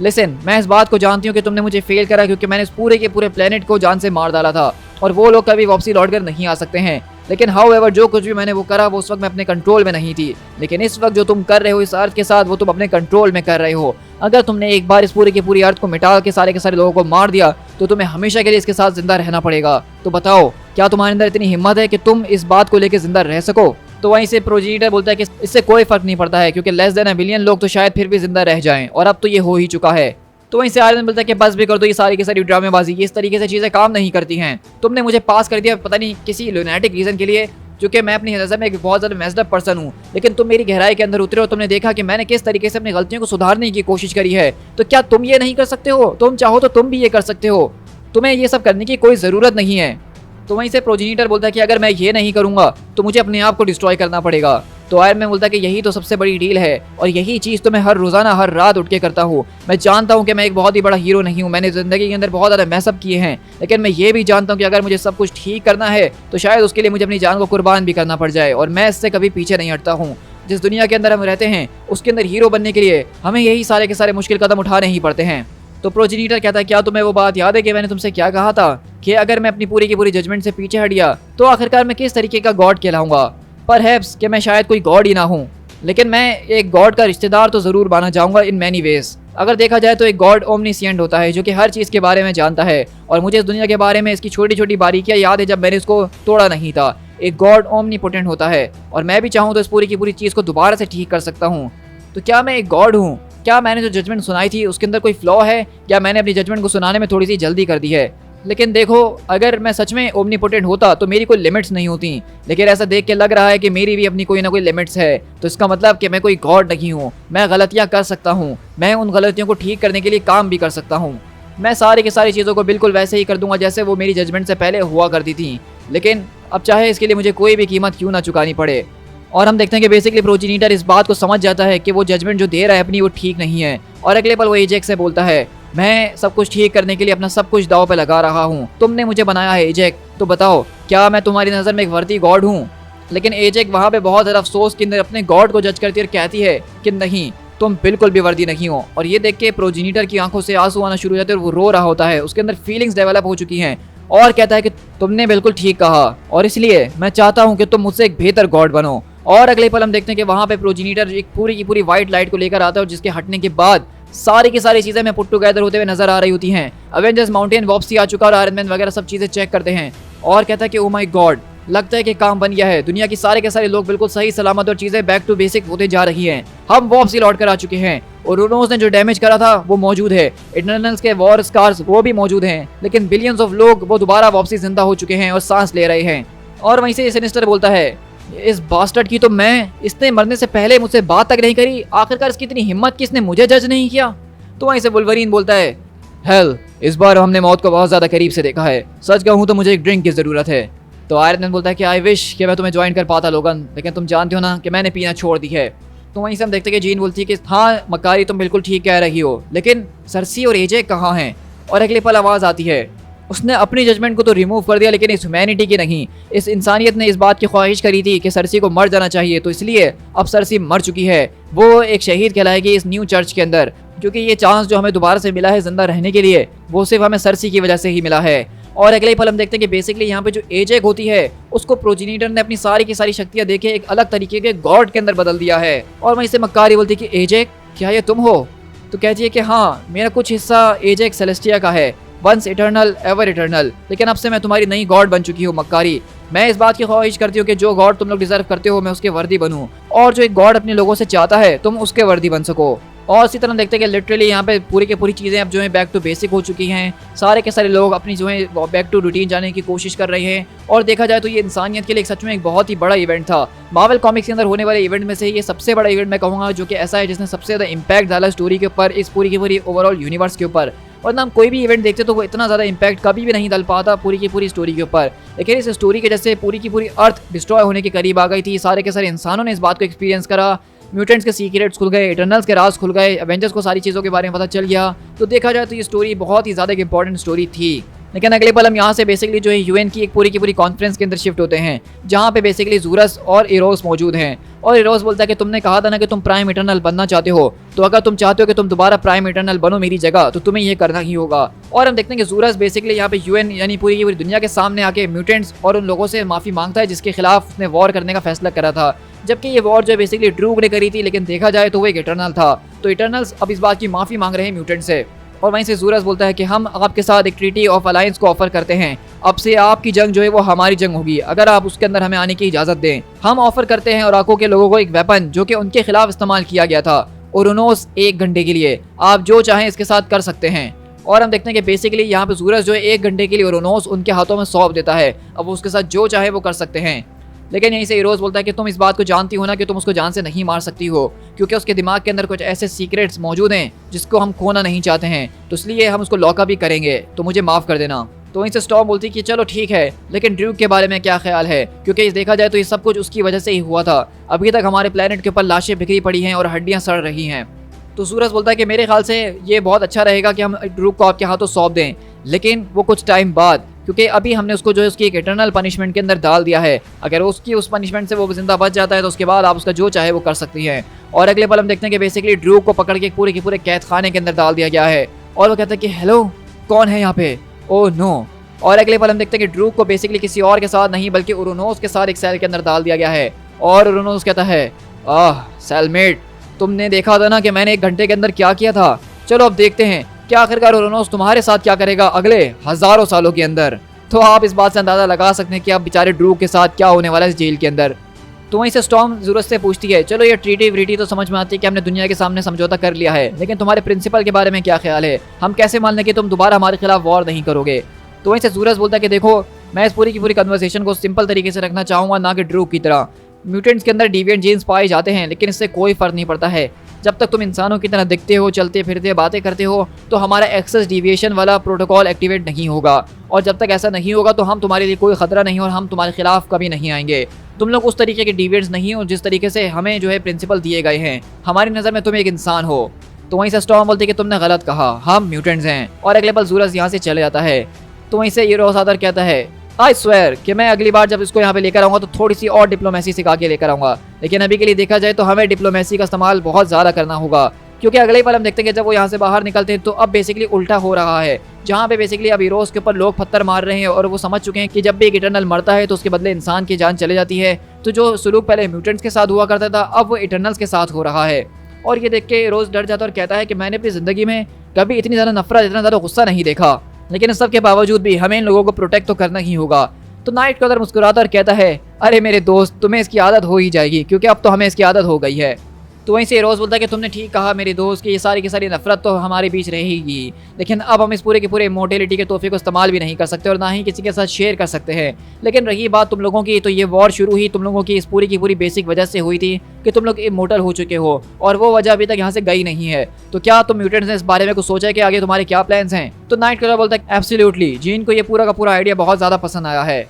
लिसन, मैं इस बात को जानती हूँ कि तुमने मुझे फेल करा क्योंकि मैंने इस पूरे के पूरे प्लेनेट को जान से मार डाला था, और वो लोग कभी वापसी लौट कर नहीं आ सकते हैं। लेकिन हाउएवर जो कुछ भी मैंने वो करा वो उस वक्त मैं अपने कंट्रोल में नहीं थी, लेकिन इस वक्त जो तुम कर रहे हो इस अर्थ के साथ वो तुम अपने कंट्रोल में कर रहे हो। अगर तुमने एक बार इस पूरी की पूरी अर्थ को मिटा के सारे के सारे लोगों को मार दिया तो तुम्हें हमेशा के लिए इसके साथ जिंदा रहना पड़ेगा। तो बताओ, क्या तुम्हारे अंदर इतनी हिम्मत है कि तुम इस बात को लेकर जिंदा रह सको? तो वहीं से प्रोजीनिटर बोलता है कि इससे कोई फर्क नहीं पड़ता है, क्योंकि लेस देन 1 बिलियन लोग तो शायद फिर भी जिंदा रह जाएं, और अब तो ये हो ही चुका है। तो वहीं से आयरन मैन बोलता है कि बस भी कर दो ये सारी की सारी ड्रामेबाजी, ये इस तरीके से चीज़ें काम नहीं करती हैं। तुमने मुझे पास कर दिया पता नहीं किसी लुनेटिक रीजन के लिए, क्योंकि मैं अपनी नज़र में एक बहुत ज़्यादा मेस्ड अप पर्सन हूँ, लेकिन तुम मेरी गहराई के अंदर उतरे हो, तुमने देखा कि मैंने किस तरीके से अपनी गलतियों को सुधारने की कोशिश करी है। तो क्या तुम ये नहीं कर सकते हो? तुम चाहो तो तुम भी ये कर सकते हो, तुम्हें ये सब करने की कोई ज़रूरत नहीं है। तो वहीं से प्रोजीनिटर बोलता है कि अगर मैं ये नहीं करूँगा तो मुझे अपने आप को डिस्ट्रॉय करना पड़ेगा। तो आयरन मैन बोलता है कि यही तो सबसे बड़ी डील है और यही चीज़ तो मैं हर रोज़ाना हर रात उठ के करता हूँ। मैं जानता हूँ कि मैं एक बहुत ही बड़ा हीरो नहीं हूँ, मैंने ज़िंदगी के अंदर बहुत ज़्यादा मैसअप किए हैं, लेकिन मैं ये भी जानता हूँ कि अगर मुझे सब कुछ ठीक करना है तो शायद उसके लिए मुझे अपनी जान को कुर्बान भी करना पड़ जाए, और मैं इससे कभी पीछे नहीं हटता हूँ। जिस दुनिया के अंदर हम रहते हैं उसके अंदर हीरो बनने के लिए हमें यही सारे के सारे मुश्किल कदम उठाने ही पड़ते हैं। तो प्रोजेनिटर कहता है क्या तुम्हें वो बात याद है कि मैंने तुमसे क्या कहा था कि अगर मैं अपनी पूरी की पूरी जजमेंट से पीछे हट गया तो आखिरकार मैं किस तरीके का गॉड कहलाऊंगा। परहैप्स कि मैं शायद कोई गॉड ही ना हूँ, लेकिन मैं एक गॉड का रिश्तेदार तो ज़रूर माना जाऊंगा इन मैनी वेज। अगर देखा जाए तो एक गॉड ओमनीसिएंट होता है जो कि हर चीज़ के बारे में जानता है, और मुझे इस दुनिया के बारे में इसकी छोटी छोटी बारीकियाँ याद है जब मैंने इसको तोड़ा नहीं था। एक गॉड ओमनीपोटेंट होता है और मैं भी चाहूँ तो इस पूरी की पूरी चीज़ को दोबारा से ठीक कर सकता हूँ। तो क्या मैं एक गॉड हूँ? क्या मैंने जो जजमेंट सुनाई थी उसके अंदर कोई फ्लॉ है, या मैंने अपनी जजमेंट को सुनाने में थोड़ी सी जल्दी कर दी है? लेकिन देखो, अगर मैं सच में ओमनीपोटेंट होता तो मेरी कोई लिमिट्स नहीं होती, लेकिन ऐसा देख के लग रहा है कि मेरी भी अपनी कोई ना कोई लिमिट्स है। तो इसका मतलब कि मैं कोई गॉड नहीं हूँ, मैं गलतियाँ कर सकता हूँ, मैं उन गलतियों को ठीक करने के लिए काम भी कर सकता हूँ। मैं सारी की सारी चीज़ों को बिल्कुल वैसे ही कर दूंगा जैसे वो मेरी जजमेंट से पहले हुआ करती थी, लेकिन अब चाहे इसके लिए मुझे कोई भी कीमत क्यों ना चुकानी पड़े। और हम देखते हैं कि बेसिकली प्रोजेनिटर इस बात को समझ जाता है कि वो जजमेंट जो दे रहा है अपनी वो ठीक नहीं है, और अगले पल वो एजेक्स से बोलता है मैं सब कुछ ठीक करने के लिए अपना सब कुछ दाव पे लगा रहा हूँ, तुमने मुझे बनाया है एजेक, तो बताओ क्या मैं तुम्हारी नज़र में एक वर्दी गॉड हूँ? लेकिन एजेक वहाँ पे बहुत ज़्यादा अफसोस के अंदर अपने गॉड को जज करती है और कहती है कि नहीं, तुम बिल्कुल भी वर्दी नहीं हो। और ये देख के प्रोजेनिटर की आंखों से आंसू आना शुरू हो जाते हैं और वो रो रहा होता है, उसके अंदर फीलिंग्स डेवलप हो चुकी हैं, और कहता है कि तुमने बिल्कुल ठीक कहा और इसलिए मैं चाहता हूँ कि तुम मुझसे एक बेहतर गॉड बनो। और अगले पल हम देखते हैं कि वहाँ पे प्रोजेनिटर एक पूरी की पूरी व्हाइट लाइट को लेकर आता है, और जिसके हटने के बाद सारी की सारी चीज़ें में पुट टुगेदर होते हुए नजर आ रही होती हैं। अवेंजर्स माउंटेन वापसी आ चुका और आयरन मैन वगैरह सब चीज़ें चेक करते हैं और कहता है कि ओ माय गॉड, लगता है कि काम बन गया है, दुनिया की सारे के सारे लोग बिल्कुल सही सलामत और चीज़ें बैक टू बेसिक होते जा रही हैं, हम वापसी लौट कर आ चुके हैं और रोनोस ने जो डैमेज करा था वो मौजूद है, इटर्नल्स के वॉर स्कार्स वो भी मौजूद हैं, लेकिन बिलियंस ऑफ लोग वो दोबारा वापसी जिंदा हो चुके हैं और सांस ले रहे हैं। और वहीं से सिनिस्टर बोलता है इस बास्टर्ड की तो इसने मरने से पहले मुझसे बात तक नहीं करी, आखिरकार इसकी इतनी हिम्मत कि इसने मुझे जज नहीं किया। तो वहीं से वुल्वरीन बोलता है हेल, इस बार हमने मौत को बहुत ज़्यादा करीब से देखा है, सच कहूँ तो मुझे एक ड्रिंक की ज़रूरत है। तो आयरन मैन बोलता है कि आई विश कि मैं तुम्हें ज्वाइन कर पाता लोगन, लेकिन तुम जानते हो ना कि मैंने पीना छोड़ दी है। तो वहीं से हम देखते हैं कि जीन बोलती है कि हाँ मकारी, तुम बिल्कुल ठीक कह रही हो, लेकिन सरसी और एजे कहाँ हैं? और अगले पल आवाज़ आती है उसने अपनी जजमेंट को तो रिमूव कर दिया, लेकिन इस ह्यूमैनिटी की नहीं। इस इंसानियत ने इस बात की ख्वाहिश करी थी कि सरसी को मर जाना चाहिए, तो इसलिए अब सरसी मर चुकी है, वो एक शहीद कहलाएगी इस न्यू चर्च के अंदर, क्योंकि ये चांस जो हमें दोबारा से मिला है जिंदा रहने के लिए वो सिर्फ हमें सरसी की वजह से ही मिला है। और अगले ही पल हम देखते हैं कि बेसिकली यहाँ पे जो एजेक होती है उसको प्रोजेनिटर ने अपनी सारी की सारी शक्तियाँ देके एक अलग तरीके के गॉड के अंदर बदल दिया है। और वहीं से मक्कारी बोलती है कि एजेक क्या ये तुम हो? तो कहती है कि हाँ, मेरा कुछ हिस्सा एजेक सेलेस्टिया का है, वंस इटर्नल एवर इटर्नल, लेकिन अब से मैं तुम्हारी नई गॉड बन चुकी हूँ मक्कारी। मैं इस बात की ख्वाहिश करती हूँ कि जो गॉड तुम लोग डिजर्व करते हो मैं उसके वर्दी बनूँ, और जो एक गॉड अपने लोगों से चाहता है तुम उसके वर्दी बन सको। और इसी तरह देखते हैं कि लिटरली यहाँ पे पूरी की पूरी चीज़ें अब जो है बैक टू बेसिक हो चुकी हैं, सारे के सारे लोग अपनी जो है बैक टू रूटीन जाने की कोशिश कर रहे हैं। और देखा जाए तो ये इंसानियत के लिए सच में एक बहुत ही बड़ा इवेंट था। मार्वल कॉमिक्स के अंदर होने वाले इवेंट में से ये सबसे बड़ा इवेंट मैं कहूँगा, जो कि ऐसा है जिसने सबसे ज़्यादा इम्पैक्ट डाला स्टोरी के ऊपर, इस पूरी की पूरी ओवरऑल यूनिवर्स के ऊपर। वरना हम कोई भी इवेंट देखते तो वो इतना ज़्यादा इम्पैक्ट कभी भी नहीं डाल पाता पूरी की पूरी स्टोरी के ऊपर, लेकिन इस स्टोरी के जैसे पूरी की पूरी अर्थ डिस्ट्रॉय होने के करीब आ गई थी। सारे के सारे इंसानों ने इस बात को एक्सपीरियंस करा, म्यूटेंट्स के सीक्रेट्स खुल गए, इटर्नल्स के राज खुल गए, एवेंजर्स को सारी चीज़ों के बारे में पता चल गया। तो देखा जाए तो ये स्टोरी बहुत ही ज़्यादा एक इंपॉर्टेंट स्टोरी थी। लेकिन अगले पल हम यहाँ से बेसिकली जो है यूएन की एक पूरी की पूरी कॉन्फ्रेंस के अंदर शिफ्ट होते हैं, जहाँ पे बेसिकली ज़ूरस और इरोस मौजूद हैं। और इरोस बोलता है कि तुमने कहा था ना कि तुम प्राइम इटर्नल बनना चाहते हो, तो अगर तुम चाहते हो कि तुम दोबारा प्राइम इटर्नल बनो मेरी जगह, तो तुम्हें ये करना ही होगा। और हम देखते हैं कि ज़ूरस बेसिकली यहाँ पे यूएन यानी पूरी की पूरी दुनिया के सामने आके म्यूटेंट्स और उन लोगों से माफ़ी मांगता है जिसके खिलाफ उसने वॉर करने का फैसला करा था, जबकि ये वॉर जो है बेसिकली ड्रूग ने करी थी, लेकिन देखा जाए तो वो एक इटर्नल था। तो इटर्नल्स अब इस बात की माफ़ी मांग रहे हैं म्यूटेंट से। और वहीं से ज़ूरस बोलता है कि हम आपके साथ एक ट्रीटी ऑफ अलायंस को ऑफर करते हैं, अब से आपकी जंग जो है वो हमारी जंग होगी, अगर आप उसके अंदर हमें आने की इजाज़त दें। हम ऑफर करते हैं अराको के लोगों को एक वेपन जो कि उनके खिलाफ इस्तेमाल किया गया था, ओरोनोस 1 घंटे के लिए, आप जो चाहें इसके साथ कर सकते हैं। और हम देखते हैं कि बेसिकली यहाँ पे ज़ूरस जो है 1 घंटे के लिए ओरोनोस उनके हाथों में सौंप देता है, अब वो उसके साथ जो चाहे वो कर सकते हैं। लेकिन यहीं से इरोस बोलता है कि तुम इस बात को जानती हो ना कि तुम उसको जान से नहीं मार सकती हो, क्योंकि उसके दिमाग के अंदर कुछ ऐसे सीक्रेट्स मौजूद हैं जिसको हम खोना नहीं चाहते हैं, तो इसलिए हम उसको लॉकअप भी करेंगे, तो मुझे माफ़ कर देना। तो वहीं से स्टॉर्म बोलती कि चलो ठीक है, लेकिन ड्यूक के बारे में क्या ख्याल है, क्योंकि देखा जाए तो ये सब कुछ उसकी वजह से ही हुआ था। अभी तक हमारे प्लेनेट के ऊपर लाशें बिखरी पड़ी हैं और हड्डियां सड़ रही हैं। तो सूरज बोलता है कि मेरे ख्याल से ये बहुत अच्छा रहेगा कि हम ड्यूक को आपके हाथों सौंप दें, लेकिन वो कुछ टाइम बाद, क्योंकि अभी हमने उसको जो है उसकी एक इटर्नल पनिशमेंट के अंदर डाल दिया है। अगर उसकी उस पनिशमेंट से वो जिंदा बच जाता है तो उसके बाद आप उसका जो चाहे वो कर सकती हैं। और अगले पल हम देखते हैं कि बेसिकली ड्यूक को पकड़ के पूरे के पूरे कैद खाने के अंदर डाल दिया गया है। और वो कहता है कि हेलो, कौन है यहाँ पे? Oh no. और अगले पल हम देखते हैं कि ड्यूक को बेसिकली किसी और के साथ नहीं बल्कि उरोनोस के साथ एक सेल के अंदर डाल दिया गया है। और उरोनोस कहता है, सेलमेट, तुमने देखा था ना कि मैंने 1 घंटे के अंदर क्या किया था। चलो अब देखते हैं कि आखिरकार उरोनोस तुम्हारे साथ क्या करेगा अगले हजारों सालों के अंदर। तो आप इस बात से अंदाजा लगा सकते हैं कि अब बेचारे ड्यूक के साथ क्या होने वाला है इस जेल के अंदर। तो वहीं से स्टॉर्म ज़रूरत से पूछती है, चलो ये ट्रीटी व्रीटी तो समझ में आती है कि हमने दुनिया के सामने समझौता कर लिया है, लेकिन तुम्हारे प्रिंसिपल के बारे में क्या ख्याल है? हम कैसे मान लें कि तुम दोबारा हमारे खिलाफ वॉर नहीं करोगे? तो वहीं से सूरज बोलता है कि देखो, मैं इस पूरी की पूरी कन्वर्सेशन को सिंपल तरीके से रखना चाहूँगा, ना कि ड्यूक की तरह। म्यूटेंट्स के अंदर डिविएंट जीन्स पाए जाते हैं, लेकिन इससे कोई फर्क नहीं पड़ता है। जब तक तुम इंसानों की तरह दिखते हो, चलते फिरते बातें करते हो, तो हमारा एक्सेस डिविएशन वाला प्रोटोकॉल एक्टिवेट नहीं होगा। और जब तक ऐसा नहीं होगा तो हम तुम्हारे लिए कोई खतरा नहीं और हम तुम्हारे खिलाफ कभी नहीं आएंगे। तुम लोग उस तरीके के डिविएंट्स नहीं हो जिस तरीके से हमें जो है प्रिंसिपल दिए गए हैं। हमारी नज़र में तुम एक इंसान हो। तो वहीं से स्टॉर्म बोलती है कि तुमने गलत कहा, हम म्यूटेंट्स हैं। और अगले पल सूरज यहाँ से चले जाता है। तो वहीं से यूरोसादर कहता है, आई स्वेयर कि मैं अगली बार जब इसको यहाँ पे लेकर आऊँगा तो थोड़ी सी और डिप्लोमेसी सिखा के लेकर आऊँगा, लेकिन अभी के लिए देखा जाए तो हमें डिप्लोमेसी का इस्तेमाल बहुत ज़्यादा करना होगा। क्योंकि अगले पल हम देखते हैं कि जब वो यहाँ से बाहर निकलते हैं तो अब बेसिकली उल्टा हो रहा है, जहाँ पे बेसिकली अब हीरोज के ऊपर लोग पत्थर मार रहे हैं और वो समझ चुके हैं कि जब भी एक इटर्नल मरता है तो उसके बदले इंसान की जान चले जाती है। तो जो सुलूक पहले म्यूटेंट्स के साथ हुआ करता था अब वो इटर्नल्स के साथ हो रहा है। और ये देख के रोज डर जाता है और कहता है कि मैंने अपनी ज़िंदगी में कभी इतनी ज़्यादा नफरत, इतना ज़्यादा गुस्सा नहीं देखा, लेकिन इस सब के बावजूद भी हमें इन लोगों को प्रोटेक्ट तो करना ही होगा। तो नाइट कलर मुस्कुराता और कहता है, अरे मेरे दोस्त, तुम्हें इसकी आदत हो ही जाएगी, क्योंकि अब तो हमें इसकी आदत हो गई है। तो वहीं से रोज़ बोलता है कि तुमने ठीक कहा मेरे दोस्त कि ये सारी की सारी नफरत तो हमारे बीच रहेगी, लेकिन अब हम इस पूरे के पूरे इमॉर्टैलिटी के तोहफे को इस्तेमाल भी नहीं कर सकते और ना ही किसी के साथ शेयर कर सकते हैं। लेकिन रही बात तुम लोगों की, तो ये वॉर शुरू ही तुम लोगों की इस पूरी की पूरी बेसिक वजह से हुई थी कि तुम लोग इमॉर्टल हो चुके हो, और वो वजह अभी तक यहाँ से गई नहीं है। तो क्या तुम म्यूटेंट्स ने इस बारे में कुछ सोचा है कि आगे तुम्हारे क्या प्लान्स हैं? तो नाइट कलर बोलता है, एब्सोल्युटली, जीन को ये पूरा का पूरा आइडिया बहुत ज़्यादा पसंद आया है।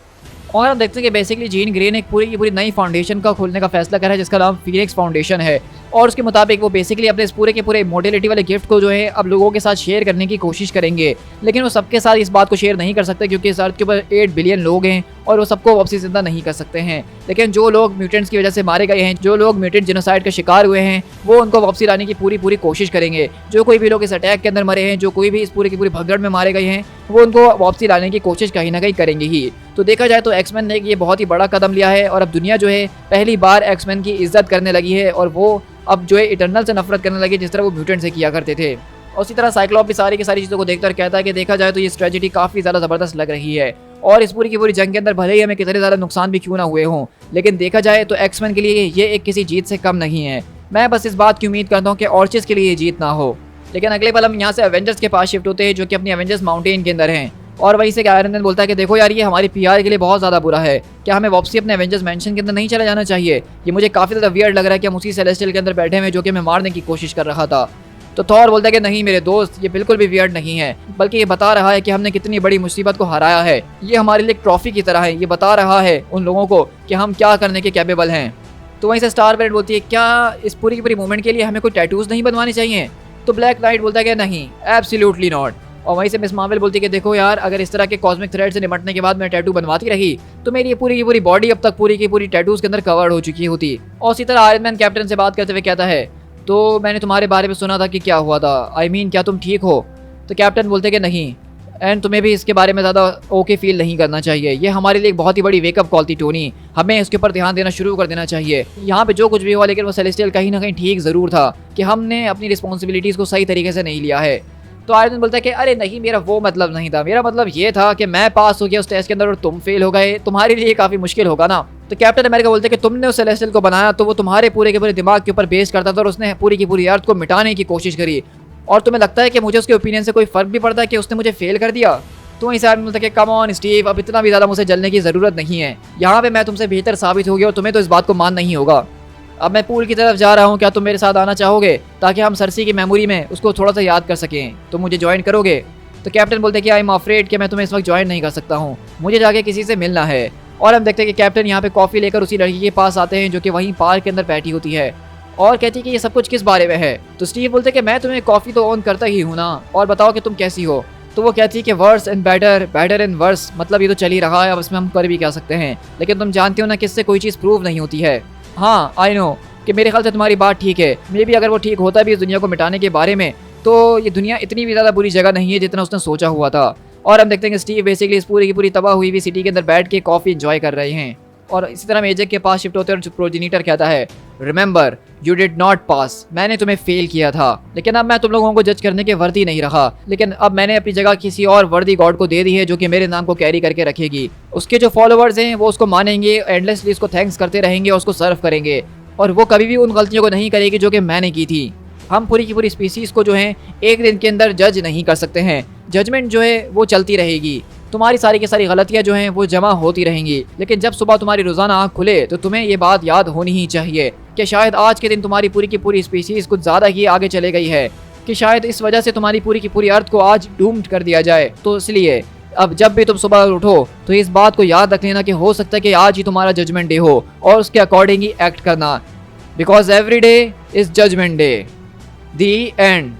और हम देखते हैं कि बेसिकली जीन ग्रे ने एक पूरी की पूरी नई फाउंडेशन का खोलने का फैसला करा है, जिसका नाम फीनिक्स फाउंडेशन है। और उसके मुताबिक वो बेसिकली अपने इस पूरे के पूरे इमॉर्टैलिटी वाले गिफ्ट को जो है अब लोगों के साथ शेयर करने की कोशिश करेंगे, लेकिन वो सबके साथ इस बात को शेयर नहीं कर सकते क्योंकि इस अर्थ के ऊपर 8 बिलियन लोग हैं और वो सबको वापसी जिंदा नहीं कर सकते हैं। लेकिन जो लोग म्यूटेंट्स की वजह से मारे गए हैं, जो लोग म्यूटेंट जेनोसाइड का शिकार हुए हैं, वो उनको वापसी लाने की पूरी कोशिश करेंगे। जो कोई भी लोग इस अटैक के अंदर मरे हैं, जो कोई भी इस पूरी की पूरी भगदड़ में मारे गए हैं, वो उनको वापसी लाने की कोशिश कहीं ना कहीं करेंगे ही। तो देखा जाए तो एक्समैन ने ये बहुत ही बड़ा कदम लिया है और अब दुनिया जो है पहली बार एक्समैन की इज्जत करने लगी है और वो अब जो है इटर्नल से नफरत करने लगी जिस तरह वो म्यूटेंट से किया करते थे। और उसी तरह साइक्लॉप भी सारी की सारी चीज़ों को देखकर कहता है कि देखा जाए तो ये स्ट्रेटजी काफ़ी ज़्यादा ज़बरदस्त लग रही है और इस पूरी की पूरी जंग के अंदर भले ही हमें कितने ज़्यादा नुकसान भी क्यों ना हुए हों, लेकिन देखा जाए तो एक्समैन के लिए ये एक किसी जीत से कम नहीं है। मैं बस इस बात की उम्मीद करता हूँ कि ऑर्चिस के लिए ये जीत ना हो। लेकिन अगले पल हम यहाँ से एवेंजर्स के पास शिफ्ट होते हैं जो कि अपनी एवेंजर्स माउंटेन के अंदर हैं। और वहीं से आयरन मैन बोलता है कि देखो यार, ये हमारी पीआर के लिए बहुत ज़्यादा बुरा है, क्या हमें वापसी अपने एवेंजर्स मैंशन के अंदर नहीं चला जाना चाहिए? ये मुझे काफ़ी ज़्यादा वियर्ड लग रहा है कि हम उसी सेलेस्टियल के अंदर बैठे हुए जो कि हमें मारने की कोशिश कर रहा था। तो थॉर बोलता है कि नहीं मेरे दोस्त, ये बिल्कुल भी वियर्ड नहीं है, बल्कि ये बता रहा है कि हमने कितनी बड़ी मुसीबत को हराया है। ये हमारे लिए एक ट्रॉफी की तरह है, ये बता रहा है उन लोगों को कि हम क्या करने के कैपेबल हैं। तो वहीं से स्टार ब्रेड बोलती है, क्या इस पूरी की पूरी मूवमेंट के लिए हमें कोई टैटूज़ नहीं बनवाने चाहिए? तो ब्लैक नाइट बोलता है कि नहीं, एब्सोल्युटली नॉट। और वहीं से मिस मार्वल बोलती है कि देखो यार, अगर इस तरह के कॉस्मिक थ्रेड से निपटने के बाद मैं टैटू बनवाती रही तो मेरी ये पूरी की पूरी बॉडी अब तक पूरी की पूरी टैटूज के अंदर कवर्ड हो चुकी होती। और इसी तरह आयरन मैन कैप्टन से बात करते हुए कहता है, तो मैंने तुम्हारे बारे में सुना था कि क्या हुआ था, आई मीन क्या तुम ठीक हो? तो कैप्टन बोलते कि नहीं, एंड तुम्हें भी इसके बारे में ज़्यादा ओके फील नहीं करना चाहिए। ये हमारे लिए एक बहुत ही बड़ी वेकअप कॉल थी टोनी, हमें इसके ऊपर ध्यान देना शुरू कर देना चाहिए। यहाँ पे जो कुछ भी हुआ, लेकिन वो सेलेस्टियल कहीं ना कहीं ठीक ज़रूर था कि हमने अपनी रिस्पॉन्सिबिलिटीज़ को सही तरीके से नहीं लिया है। तो आयरन मैन बोलता है कि अरे नहीं, मेरा वो मतलब नहीं था, मेरा मतलब ये था कि मैं पास हो गया उस टेस्ट के अंदर और तुम फेल हो गए, तुम्हारे लिए काफ़ी मुश्किल होगा ना। तो कैप्टन अमेरिका बोलते हैं कि तुमने उस सेलेस्टियल को बनाया तो वो तुम्हारे पूरे के पूरे दिमाग के ऊपर बेस करता था और उसने पूरी की पूरी अर्थ को मिटाने की कोशिश करी, और तुम्हें लगता है कि मुझे उसके ओपिनियन से कोई फ़र्क भी पड़ता है कि उसने मुझे फेल कर दिया? तो वहीं से आयरन मैन बोलता है कि कम ऑन स्टीव, अब इतना भी ज़्यादा मुझे जलने की ज़रूरत नहीं है, यहाँ पे मैं तुमसे बेहतर साबित हो गया और तुम्हें तो इस बात को मानना ही होगा। अब मैं पूल की तरफ जा रहा हूँ, क्या तुम मेरे साथ आना चाहोगे ताकि हम सरसी की मेमोरी में उसको थोड़ा सा याद कर सकें? तो मुझे ज्वाइन करोगे? तो कैप्टन बोलते हैं कि आई एम अफ्रेड कि मैं तुम्हें इस वक्त ज्वाइन नहीं कर सकता हूँ, मुझे जाके किसी से मिलना है। और हम देखते हैं कि कैप्टन यहाँ पे कॉफ़ी लेकर उसी लड़की के पास आते हैं जो कि वहीं पार्क के अंदर बैठी होती है और कहती है कि ये सब कुछ किस बारे में है। तो स्टीव बोलते हैं कि मैं तुम्हें कॉफ़ी तो ऑन करता ही हूँ ना, और बताओ कि तुम कैसी हो। तो वो कहती है कि worse and better, better and worse, मतलब ये तो चल ही रहा है, अब इसमें हम कर भी क्या सकते हैं, लेकिन तुम जानते हो ना कि इससे कोई चीज़ प्रूव नहीं होती है। हाँ आई नो कि मेरे ख्याल से तुम्हारी बात ठीक है, मे भी अगर वो ठीक होता भी इस दुनिया को मिटाने के बारे में तो ये दुनिया इतनी भी ज़्यादा बुरी जगह नहीं है जितना उसने सोचा हुआ था। और हम देखते हैं कि स्टीव बेसिकली इस पूरी की पूरी तबाह हुई सिटी के अंदर बैठ के कॉफ़ी एंजॉय कर रहे हैं। और इसी तरह हम एजेक के पास शिफ्ट होते हैं और प्रोजेनिटर कहता है remember you did not pass, मैंने तुम्हें फेल किया था, लेकिन अब मैं तुम लोगों को जज करने के वर्दी नहीं रहा, लेकिन अब मैंने अपनी जगह किसी और वर्दी गॉड को दे दी है जो कि मेरे नाम को कैरी करके रखेगी। उसके जो फॉलोअर्स हैं वो उसको मानेंगे, एंडलेसली उसको थैंक्स करते रहेंगे और उसको सर्व करेंगे, और वो कभी भी उन गलतियों को नहीं करेगी जो कि मैंने की थी। हम पूरी की पूरी स्पीसीज़ को जो है एक दिन के अंदर जज नहीं कर सकते हैं, जजमेंट जो है वो चलती रहेगी, तुम्हारी सारी की सारी गलतियां जो हैं वो जमा होती रहेंगी, लेकिन जब सुबह तुम्हारी रोज़ाना आँख खुले तो तुम्हें ये बात याद होनी ही चाहिए कि शायद आज के दिन तुम्हारी पूरी की पूरी स्पीसीज़ कुछ ज़्यादा ही आगे चले गई है, कि शायद इस वजह से तुम्हारी पूरी की पूरी अर्थ को आज डूम्ड कर दिया जाए। तो इसलिए अब जब भी तुम सुबह उठो तो इस बात को याद रख लेना कि हो सकता है कि आज ही तुम्हारा जजमेंट डे हो और उसके अकॉर्डिंग ही एक्ट करना, because every day is judgement day. The end.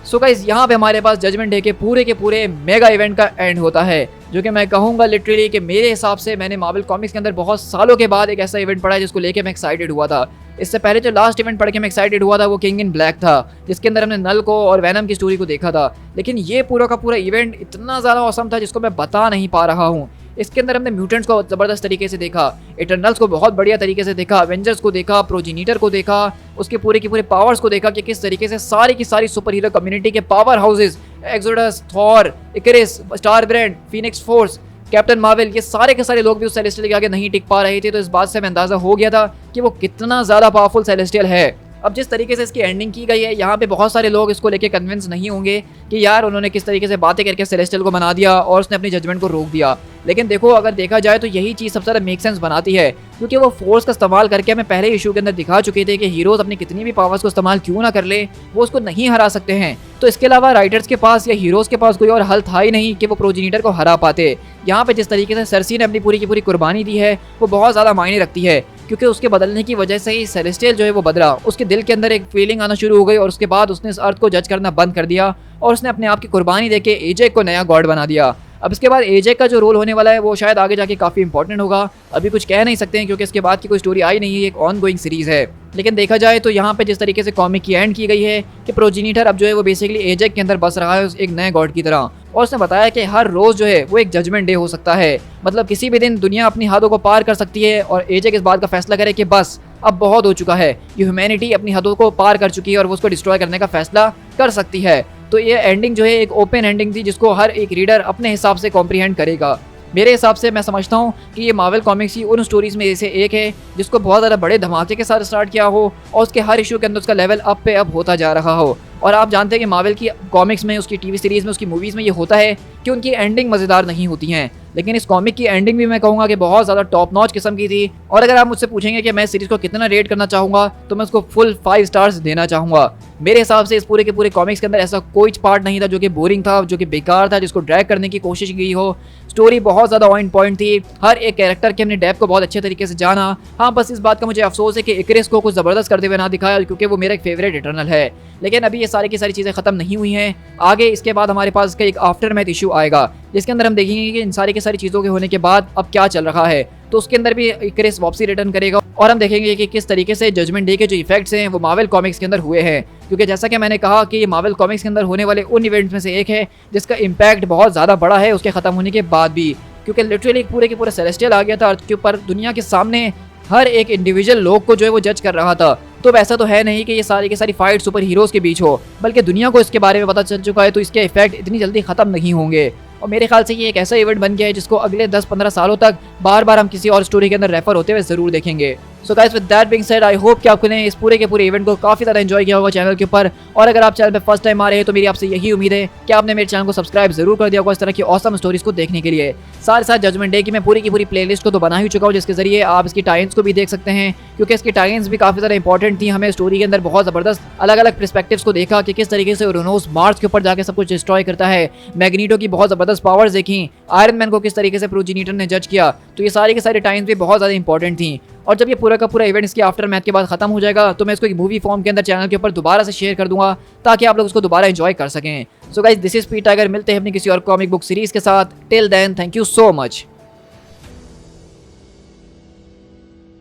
So guys यहाँ पे हमारे पास जजमेंट डे के पूरे मेगा इवेंट का एंड होता है, जो कि मैं कहूँगा लिटरली कि मेरे हिसाब से मैंने मार्वल कॉमिक्स के अंदर बहुत सालों के बाद एक ऐसा इवेंट पढ़ा है जिसको लेके मैं एक्साइटेड हुआ था। इससे पहले जो लास्ट इवेंट पढ़ के मैं एक्साइटेड हुआ था वो किंग इन ब्लैक था, जिसके अंदर हमने नल को और वैनम की स्टोरी को देखा था, लेकिन ये पूरा का पूरा इवेंट इतना ज़्यादा औसम था जिसको मैं बता नहीं पा रहा हूँ। इसके अंदर हमने म्यूटेंट्स को ज़बरदस्त तरीके से देखा, इटर्नल्स को बहुत बढ़िया तरीके से देखा, एवेंजर्स को देखा, प्रोजेनिटर को देखा, उसके पूरे के पूरे पावर्स को देखा कि किस तरीके से सारी की सारी सुपर हीरो कम्युनिटी के powerhouses, Exodus, Thor, Ikaris, Starbrand, Phoenix Force, Captain Marvel, ये सारे के सारे लोग भी उस सेलेस्टियल के आगे नहीं टिक पा रहे थे। तो इस बात से हमें अंदाजा हो गया था कि वो कितना ज़्यादा पावरफुल सेलेस्टियल है। अब जिस तरीके से इसकी एंडिंग की गई है यहाँ पे बहुत सारे लोग इसको लेके कन्विंस नहीं होंगे कि यार उन्होंने किस तरीके से बातें करके सेलेस्टियल को बना दिया और उसने अपनी जजमेंट को रोक दिया, लेकिन देखो अगर देखा जाए तो यही चीज़ सबसे ज़्यादा मेक सेंस बनाती है, क्योंकि वो फोर्स का इस्तेमाल करके हमें पहले इशू के अंदर दिखा चुके थे कि हीरोज अपनी कितनी भी पावर्स को इस्तेमाल क्यों ना कर ले वो उसको नहीं हरा सकते हैं। तो इसके अलावा राइटर्स के पास या हीरोज के पास कोई और हल था ही नहीं कि वो प्रोजेनिटर को हरा पाते। यहाँ पे जिस तरीके से सर्सी ने अपनी पूरी की पूरी कुर्बानी दी है वो बहुत ज़्यादा मायने रखती है, क्योंकि उसके बदलने की वजह से ही सेलेस्टियल जो है वो बदला, उसके दिल के अंदर एक फीलिंग आना शुरू हो गई और उसके बाद उसने इस अर्थ को जज करना बंद कर दिया और उसने अपने आप की कुर्बानी देके एजेक को नया गॉड बना दिया। अब इसके बाद एजेक का जो रोल होने वाला है वो शायद आगे जाके काफ़ी इंपॉर्टेंट होगा, अभी कुछ कह नहीं सकते हैं क्योंकि इसके बाद की कोई स्टोरी आई नहीं है, एक ऑन गोइंग सीरीज़ है। लेकिन देखा जाए तो यहाँ पे जिस तरीके से कॉमिक की एंड की गई है कि प्रोजेनिटर अब जो है वो बेसिकली एजेक के अंदर बस रहा है एक नए गॉड की तरह, और उसने बताया कि हर रोज़ जो है वो एक जजमेंट डे हो सकता है, मतलब किसी भी दिन दुनिया अपनी हदों को पार कर सकती है और एजेक इस बात का फैसला करे कि बस अब बहुत हो चुका है, कि ह्यूमैनिटी अपनी हदों को पार कर चुकी है और वो उसको डिस्ट्रॉय करने का फैसला कर सकती है। तो ये एंडिंग जो है एक ओपन एंडिंग थी जिसको हर एक रीडर अपने हिसाब से कॉम्प्रीहेंड करेगा। मेरे हिसाब से मैं समझता हूँ कि ये मार्वल कॉमिक्स की उन स्टोरीज़ में से एक है जिसको बहुत ज़्यादा बड़े धमाके के साथ स्टार्ट किया हो और उसके हर इशू के अंदर उसका लेवल अप पे अप होता जा रहा हो। और आप जानते हैं कि मार्वल की कॉमिक्स में, उसकी टीवी सीरीज़ में, उसकी मूवीज़ में ये होता है कि उनकी एंडिंग मज़ेदार नहीं होती हैं, लेकिन इस कॉमिक की एंडिंग भी मैं कहूँगा कि बहुत ज़्यादा टॉप नॉच किस्म की थी। और अगर आप मुझसे पूछेंगे कि मैं सीरीज़ को कितना रेट करना चाहूँगा तो मैं उसको फुल 5 स्टार्स देना चाहूँगा। मेरे हिसाब से इस पूरे के पूरे कॉमिक्स के अंदर ऐसा कोई पार्ट नहीं था जो कि बोरिंग था, जो कि बेकार था, जिसको ड्रैग करने की कोशिश की हो। स्टोरी बहुत ज़्यादा ऑन पॉइंट थी, हर एक कैरेक्टर के हमने डेप्थ को बहुत अच्छे तरीके से जाना। हाँ बस इस बात का मुझे अफसोस है कि इकरिस को कुछ ज़बरदस्त करते हुए ना दिखाया, क्योंकि वो मेरा एक फेवरेट इटर्नल है। लेकिन अभी ये सारी की सारी चीज़ें ख़त्म नहीं हुई हैं, आगे इसके बाद हमारे पास इसका एक आफ्टर मैथ इशू आएगा जिसके अंदर हम देखेंगे कि इन सारी की सारी चीज़ों के होने के बाद अब क्या चल रहा है। तो उसके अंदर भी इकरिस वापसी रिटर्न करेगा और हम देखेंगे कि किस तरीके से जजमेंट डे के जो इफेक्ट्स हैं वो मार्वल कॉमिक्स के अंदर हुए हैं, क्योंकि जैसा कि मैंने कहा कि ये मार्वल कॉमिक्स के अंदर होने वाले उन इवेंट्स में से एक है जिसका इम्पैक्ट बहुत ज़्यादा बड़ा है उसके ख़त्म होने के बाद भी, क्योंकि लिटरली पूरे के पूरे सेलेस्टियल आ गया था अर्थ के ऊपर, दुनिया के सामने हर एक इंडिविजुअल लोग को जो है वो जज कर रहा था। तो वैसा तो है नहीं कि ये सारी की सारी फाइट सुपर हीरोज़ के बीच हो, बल्कि दुनिया को इसके बारे में पता चल चुका है, तो इसके इफेक्ट इतनी जल्दी ख़त्म नहीं होंगे। और मेरे ख्याल से ये एक ऐसा इवेंट बन गया है जिसको अगले 10-15 सालों तक बार बार हम किसी और स्टोरी के अंदर रेफर होते हुए ज़रूर देखेंगे। So guys with that being said I hope कि आपने इस पूरे के पूरे इवेंट को काफी ज़्यादा एंजॉय किया होगा चैनल के ऊपर। और अगर आप चैनल पे फर्स्ट टाइम आ रहे हैं तो मेरी आपसे यही उम्मीद है कि आपने मेरे चैनल को सब्सक्राइब जरूर कर दिया होगा इस तरह की ऑसम स्टोरीज को देखने के लिए। साथ साथ जजमेंट डे की मैं पूरी की पूरी प्लेलिस्ट को तो बना ही चुका हूँ, जिसके जरिए आप इसकी टाइम्स को भी देख सकते हैं, क्योंकि इसकी टाइम्स भी काफी ज़्यादा इंपॉर्टेंट थी। हमें स्टोरी के अंदर बहुत ज़बरदस्त अलग अलग पर्सपेक्टिव्स को देखा कि किस तरीके से उरनोस मार्स के ऊपर जाके सब कुछ डिस्ट्रॉय करता है, मैग्नीटो की बहुत ज़बरदस्त पावर्स देखी, आयरन मैन को किस तरीके से प्रोजीनिटर ने जज किया। तो ये सारी की सारी टाइम्स भी बहुत ज़्यादा इंपॉर्टेंट थी। और जब ये पूरा का पूरा इवेंट इसके आफ्टर मैथ के बाद खत्म हो जाएगा तो मैं इसको एक मूवी फॉर्म के अंदर चैनल के ऊपर दोबारा से शेयर कर दूंगा, ताकि आप लोग उसको दोबारा एंजॉय कर सकें। So guys this is P tiger, मिलते हैं अपनी किसी और कॉमिक बुक सीरीज के साथ। Till then thank you so much.